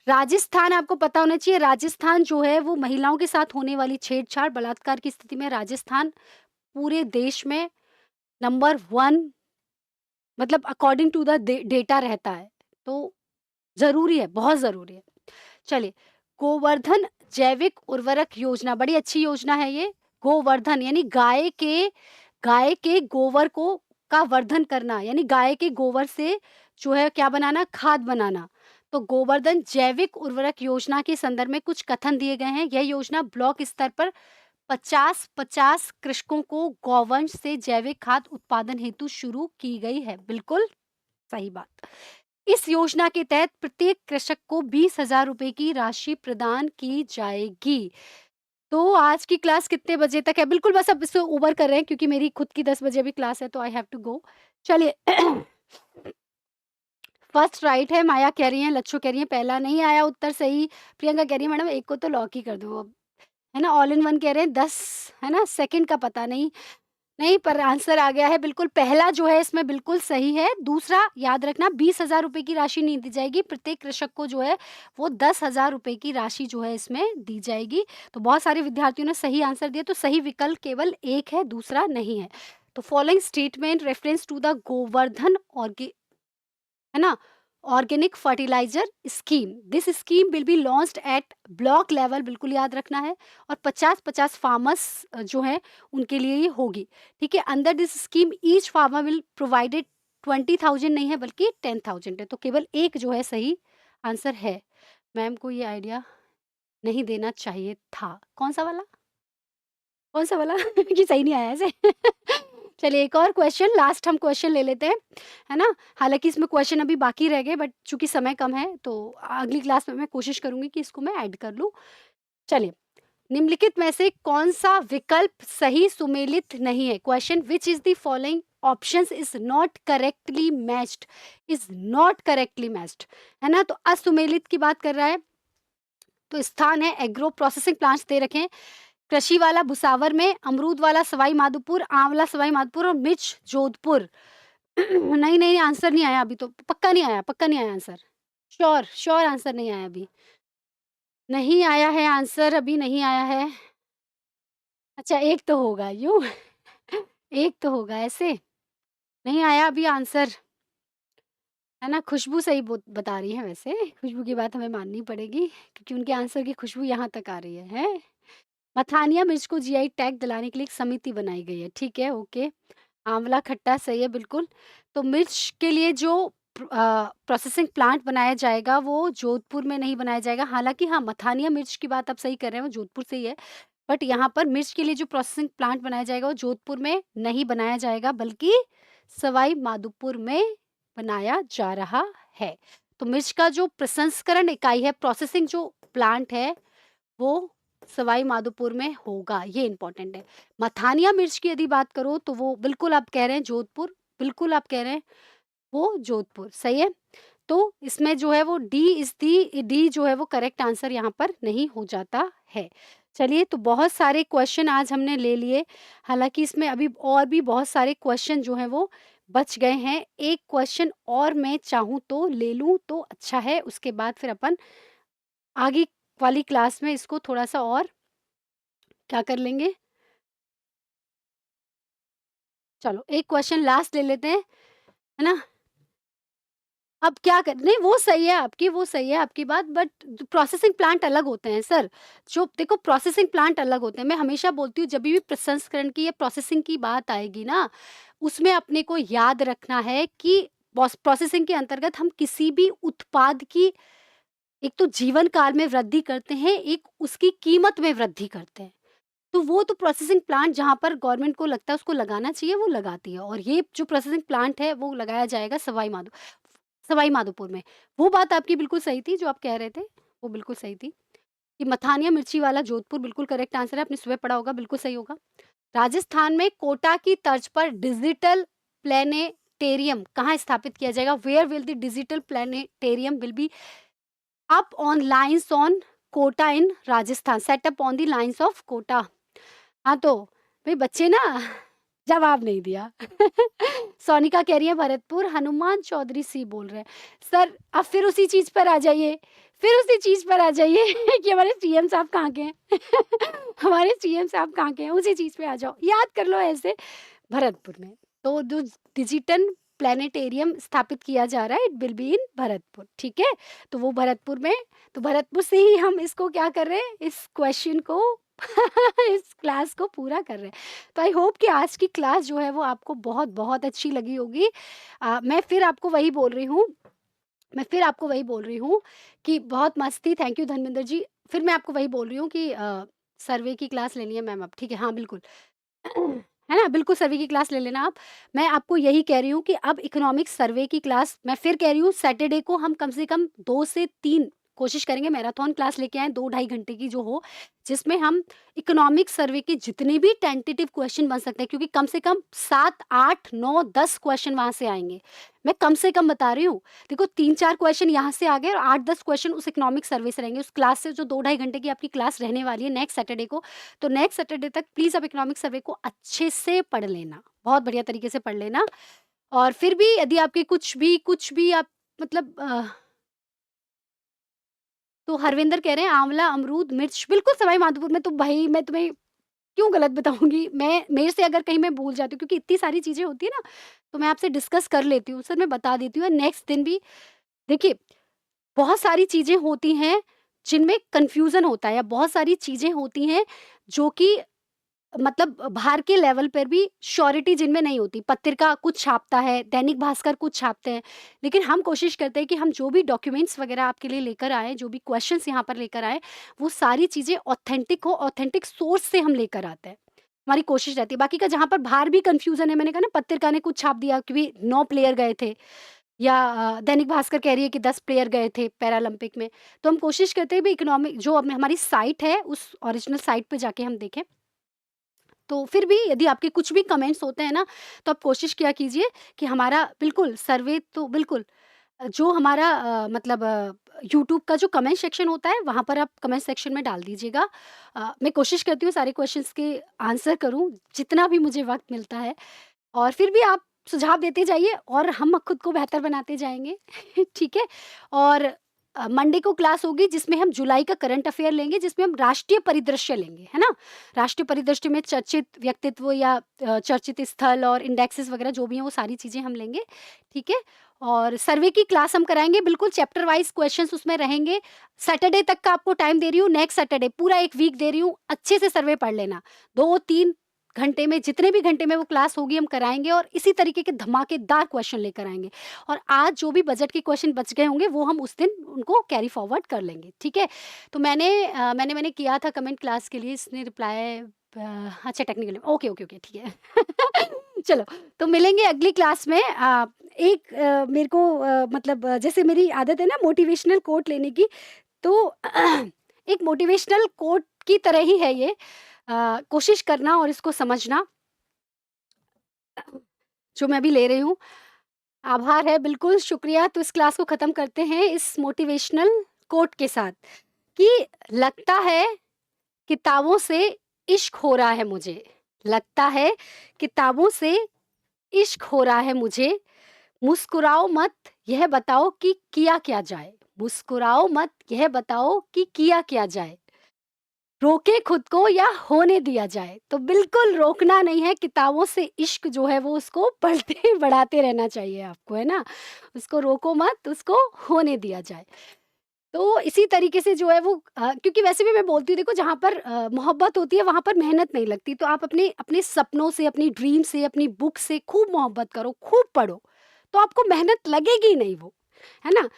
राजस्थान आपको पता होना चाहिए, राजस्थान जो है वो महिलाओं के साथ होने वाली छेड़छाड़, बलात्कार की स्थिति में राजस्थान पूरे देश में नंबर 1, मतलब अकॉर्डिंग टू द डेटा रहता है। तो ज़रूरी है, बहुत ज़रूरी है। चलिए, गोवर्धन जैविक उर्वरक योजना, बड़ी अच्छी योजना है ये। गोवर्धन यानी गाय के गोबर को का वर्धन करना, यानी गाय के गोबर से जो है क्या बनाना, खाद बनाना। तो गोवर्धन जैविक उर्वरक योजना के संदर्भ में कुछ कथन दिए गए हैं। यह योजना ब्लॉक स्तर पर 50-50 कृषकों को गौवंश से जैविक खाद उत्पादन हेतु शुरू की गई है। बिल्कुल सही बात। इस योजना के तहत प्रत्येक कृषक को 20,000 रुपए की राशि प्रदान की जाएगी। तो आज की क्लास कितने बजे तक है? बिल्कुल बस अब इससे ओवर कर रहे हैं क्योंकि मेरी खुद की 10 बजे अभी क्लास है, तो आई हैव टू गो। चलिए, फर्स्ट राइट है, माया कह रही हैं, लच्छू कह रही हैं पहला नहीं आया उत्तर सही, प्रियंका कह रही है मैडम एक को तो लॉक ही कर दो अब, है ना। ऑल इन वन कह रहे हैं 10, है ना, सेकंड का पता नहीं। नहीं, पर आंसर आ गया है बिल्कुल, पहला जो है इसमें बिल्कुल सही है। दूसरा याद रखना, 20,000 रुपए की राशि नहीं दी जाएगी, प्रत्येक कृषक को जो है वो 10,000 रुपए की राशि जो है इसमें दी जाएगी। तो बहुत सारे विद्यार्थियों ने सही आंसर दिया, तो सही विकल्प केवल एक है, दूसरा नहीं है। तो following statement reference to the Govardhan orga, है ना, organic fertiliser scheme, this scheme will be launched at block level, बिल्कुल याद रखना है। और 50-50 फार्मर्स जो है उनके लिए ये होगी, ठीक है। Under this scheme each farmer will provided 20,000 नहीं है बल्कि 10,000 है। तो केवल एक जो है सही आंसर है। मैम को ये आइडिया नहीं देना चाहिए था। कौन सा वाला, कौन सा वाला? कि सही नहीं आया ऐसे। चलिए एक और क्वेश्चन, लास्ट हम क्वेश्चन ले लेते हैं, है ना। हालाँकि इसमें क्वेश्चन अभी बाकी रह गए, बट चूँकि समय कम है तो अगली क्लास में मैं कोशिश करूँगी कि इसको मैं ऐड कर लूँ। चलिए, निम्नलिखित में से कौन-सा विकल्प सही सुमेलित नहीं है? Question, which is the following options is not correctly matched, is not correctly matched, है ना। तो असुमेलित की बात कर रहा है। तो स्थान है एग्रो प्रोसेसिंग प्लांट्स दे रखे हैं। कृषि वाला भुसावर में, अमरूद वाला सवाई माधोपुर, आंवला सवाई माधोपुर और मिर्च जोधपुर। नहीं, नहीं आंसर नहीं आया अभी तो, पक्का नहीं आया, पक्का नहीं आया आंसर। श्योर, श्योर आंसर नहीं आया अभी। नहीं आया है आंसर, अभी नहीं आया है। अच्छा एक तो होगा यूँ? एक तो होगा ऐसे? नहीं आया अभी आंसर, है ना। खुशबू सही बता रही है वैसे, खुशबू की बात हमें माननी पड़ेगी क्योंकि उनके आंसर की खुशबू यहाँ तक आ रही है, हैं? मथानिया मिर्च को जीआई टैग दिलाने के लिए एक समिति बनाई गई है, ठीक है, ओके। आंवला खट्टा सही है बिल्कुल। तो मिर्च के लिए जो प्रोसेसिंग प्लांट बनाया जाएगा वो जोधपुर में नहीं बनाया जाएगा। हालाँकि हाँ, मथानिया मिर्च की बात आप सही कर रहे हैं, वो जोधपुर से ही है। बट यहाँ पर मिर्च के लिए जो प्रोसेसिंग प्लांट बनाया जाएगा वो जोधपुर में नहीं बनाया जाएगा, बल्कि सवाई माधोपुर में बनाया जा रहा है। तो मिर्च का जो प्रसंस्करण इकाई है, प्रोसेसिंग जो प्लांट है, वो सवाई माधोपुर में होगा, ये इम्पोर्टेंट है। मथानिया मिर्च की यदि बात करो तो वो बिल्कुल आप कह रहे हैं जोधपुर, बिल्कुल आप कह रहे हैं वो जोधपुर, सही है। तो इसमें जो है वो डी जो है वो करेक्ट आंसर यहाँ पर नहीं हो जाता है। चलिए, तो बहुत सारे क्वेश्चन आज हमने ले लिए, हालाँकि इसमें अभी और भी बहुत सारे क्वेश्चन जो हैं वो बच गए हैं। एक क्वेश्चन और मैं चाहूँ तो ले लूँ तो अच्छा है, उसके बाद फिर अपन आगे वाली क्लास में इसको थोड़ा-सा और क्या कर लेंगे? चलो एक क्वेश्चन लास्ट ले लेते हैं, है ना? अब क्या कर नहीं, वो सही है आपकी, वो सही है आपकी बात, बट प्रोसेसिंग प्लांट अलग होते हैं सर। जो देखो प्रोसेसिंग प्लांट अलग होते हैं। मैं हमेशा बोलती हूँ जभी भी प्रसंस्करण की या प्रोसेसिंग की बात आएगी ना, उसमें अपने को याद रखना है कि प्रोसेसिंग के अंतर्गत हम किसी भी उत्पाद की एक तो जीवन काल में वृद्धि करते हैं, एक उसकी कीमत में वृद्धि करते हैं। तो वो तो प्रोसेसिंग प्लांट जहाँ पर गवर्नमेंट को लगता है उसको लगाना चाहिए, वो लगाती है, और ये जो प्रोसेसिंग प्लांट है वो लगाया जाएगा सवाई माधोपुर में। वो बात आपकी बिल्कुल सही थी जो आप कह रहे थे, वो बिल्कुल सही थी कि मथानिया मिर्ची वाला जोधपुर बिल्कुल करेक्ट आंसर है, आपने सुबह पढ़ा होगा, बिल्कुल सही होगा। राजस्थान में कोटा की तर्ज पर डिजिटल प्लेनेटेरियम कहाँ स्थापित किया जाएगा? Where will the digital planetarium will be up on lines on Kota in Rajasthan, setup on the lines of Kota. हाँ, तो भई बच्चे ना जवाब नहीं दिया। सोनिका कह रही है भरतपुर, हनुमान चौधरी सी बोल रहे हैं। सर अब फिर उसी चीज़ पर आ जाइए, फिर उसी चीज़ पर आ जाइए कि हमारे सीएम साहब कहाँ के हैं? हमारे सीएम साहब कहाँ के हैं? उसी चीज़ पे आ जाओ, याद कर लो ऐसे। भरतपुर में, तो जो डिजिटल प्लेनेटेरियम स्थापित किया जा रहा है, it will be in Bharatpur, ठीक है? तो वो भरतपुर में, तो भरतपुर से ही हम इसको क्या कर रहे हैं, इस क्वेश्चन को इस क्लास को पूरा कर रहे हैं। तो आई होप कि आज की क्लास जो है वो आपको बहुत-बहुत अच्छी लगी होगी। मैं फिर आपको वही बोल रही हूँ, कि बहुत मस्त थी, थैंक यू धर्मेंद्र जी। फिर मैं आपको वही बोल रही हूँ कि सर्वे की क्लास लेनी है मैम अब, ठीक है? हाँ, बिल्कुल। है ना? बिल्कुल सर्वे की क्लास ले लेना आप। मैं आपको यही कह रही हूँ कि अब इकोनॉमिक्स सर्वे की क्लास मैं फिर कह रही हूँ, सैटरडे को हम कम से कम 2 से 3 कोशिश करेंगे मैराथन क्लास लेके आएँ, 2 ढाई घंटे की जो हो, जिसमें हम इकोनॉमिक्स सर्वे के जितने भी टेंटेटिव क्वेश्चन बन सकते हैं, क्योंकि कम से कम 7, 8, 9, 10 क्वेश्चन वहाँ से आएँगे। मैं कम से कम बता रही हूँ। देखो 3-4 क्वेश्चन यहाँ से आ गए और 8-10 क्वेश्चन उस इकोनॉमिक सर्वे से रहेंगे। उस क्लास से जो 2 ढाई घंटे की आपकी क्लास रहने वाली है नेक्स्ट सैटरडे को, तो नेक्स्ट सैटरडे तक प्लीज़ आप इकोनॉमिक सर्वे को अच्छे से पढ़ लेना, बहुत बढ़िया तरीके से पढ़ लेना। और फिर भी यदि आपके कुछ भी आप मतलब तो हरविंदर कह रहे हैं आंवला, अमरूद, मिर्च बिल्कुल सवाई माधोपुर में। तो भाई मैं तुम्हें क्यों गलत बताऊँगी? मैं मेरे से अगर कहीं मैं भूल जाती हूँ, क्योंकि इतनी सारी चीज़ें होती है ना, तो मैं आपसे डिस्कस कर लेती हूँ। सर मैं बता देती हूँ, नेक्स्ट दिन भी देखिए बहुत सारी चीज़ें होती हैं जिनमें कन्फ्यूज़न होता है, या बहुत सारी चीज़ें होती हैं जो कि मतलब बाहर के लेवल पर भी श्योरिटी जिनमें नहीं होती। पत्रिका कुछ छापता है, दैनिक भास्कर कुछ छापते हैं, लेकिन हम कोशिश करते हैं कि हम जो भी डॉक्यूमेंट्स वगैरह आपके लिए लेकर आएँ, जो भी क्वेश्चंस यहाँ पर लेकर आएँ, वो सारी चीज़ें ऑथेंटिक हो, ऑथेंटिक सोर्स से हम लेकर आते हैं। हमारी कोशिश रहती है। बाकी का जहाँ पर बाहर भी कन्फ्यूज़न है, मैंने कहा ना पत्रिका ने कुछ छाप दिया कि भई 9 प्लेयर गए थे, या दैनिक भास्कर कह रही है कि 10 प्लेयर गए थे पैरालंपिक में। तो हम कोशिश करते हैं भई इकोनॉमिक जो अब हमारी साइट है, उस ओरिजिनल साइट पे जाके हम देखें। तो फिर भी यदि आपके कुछ भी कमेंट्स होते हैं ना, तो आप कोशिश किया कीजिए कि हमारा बिल्कुल सर्वे तो बिल्कुल जो हमारा मतलब यूट्यूब का जो कमेंट सेक्शन होता है, वहाँ पर आप कमेंट सेक्शन में डाल दीजिएगा। मैं कोशिश करती हूँ सारे क्वेश्चंस के आंसर करूँ, जितना भी मुझे वक़्त मिलता है। और फिर भी आप सुझाव देते जाइए और हम खुद को बेहतर बनाते जाएँगे। ठीक है? और मंडे को क्लास होगी जिसमें हम जुलाई का करंट अफेयर लेंगे, जिसमें हम राष्ट्रीय परिदृश्य लेंगे, है ना? राष्ट्रीय परिदृश्य में चर्चित व्यक्तित्व या चर्चित स्थल और इंडेक्सेस वगैरह जो भी हैं वो सारी चीज़ें हम लेंगे, ठीक है? और सर्वे की क्लास हम कराएँगे, बिल्कुल चैप्टर वाइज़ क्वेश्चंस उसमें रहेंगे। सैटरडे तक का आपको टाइम दे रही हूँ, नेक्स्ट सैटरडे पूरा 1 वीक दे रही हूँ, अच्छे से सर्वे पढ़ लेना। 2-3 घंटे में, जितने भी घंटे में वो क्लास होगी हम कराएँगे और इसी तरीके के धमाकेदार क्वेश्चन लेकर आएँगे। और आज जो भी बजट के क्वेश्चन बच गए होंगे वो हम उस दिन उनको कैरी फॉरवर्ड कर लेंगे, ठीक है? तो मैंने किया था कमेंट क्लास के लिए, इसने रिप्लाई अच्छा टेक्निकल ओके, ओके, ओके, ठीक है। चलो, तो मिलेंगे अगली क्लास में। मेरे को मतलब जैसे मेरी आदत है ना मोटिवेशनल कोट लेने की, तो एक मोटिवेशनल कोट की तरह ही है ये। कोशिश करना और इसको समझना, जो मैं भी ले रही हूँ। आभार है, बिल्कुल शुक्रिया। तो इस क्लास को ख़त्म करते हैं इस मोटिवेशनल कोट के साथ कि लगता है किताबों से इश्क हो रहा है मुझे, लगता है किताबों से इश्क हो रहा है मुझे, मुस्कुराओ मत यह बताओ कि किया क्या जाए, मुस्कुराओ मत यह बताओ कि किया क्या जाए, रोके खुद को या होने दिया जाए। तो बिल्कुल रोकना नहीं है, किताबों से इश्क जो है वो उसको पढ़ते बढ़ाते रहना चाहिए आपको, है ना? उसको रोको मत, उसको होने दिया जाए। तो इसी तरीके से जो है वो क्योंकि वैसे भी मैं बोलती हूँ देखो जहाँ पर मोहब्बत होती है वहाँ पर मेहनत नहीं लगती। तो आप अपने अपने सपनों से, अपनी ड्रीम से, अपनी बुक से खूब मोहब्बत करो, खूब पढ़ो, तो आपको मेहनत लगेगी नहीं वो, है ना?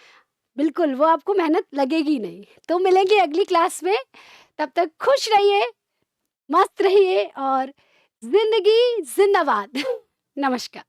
बिल्कुल, वो आपको मेहनत लगेगी नहीं। तो मिलेंगे अगली क्लास में, तब तक खुश रहिए, मस्त रहिए और ज़िंदगी ज़िंदाबाद। नमस्कार।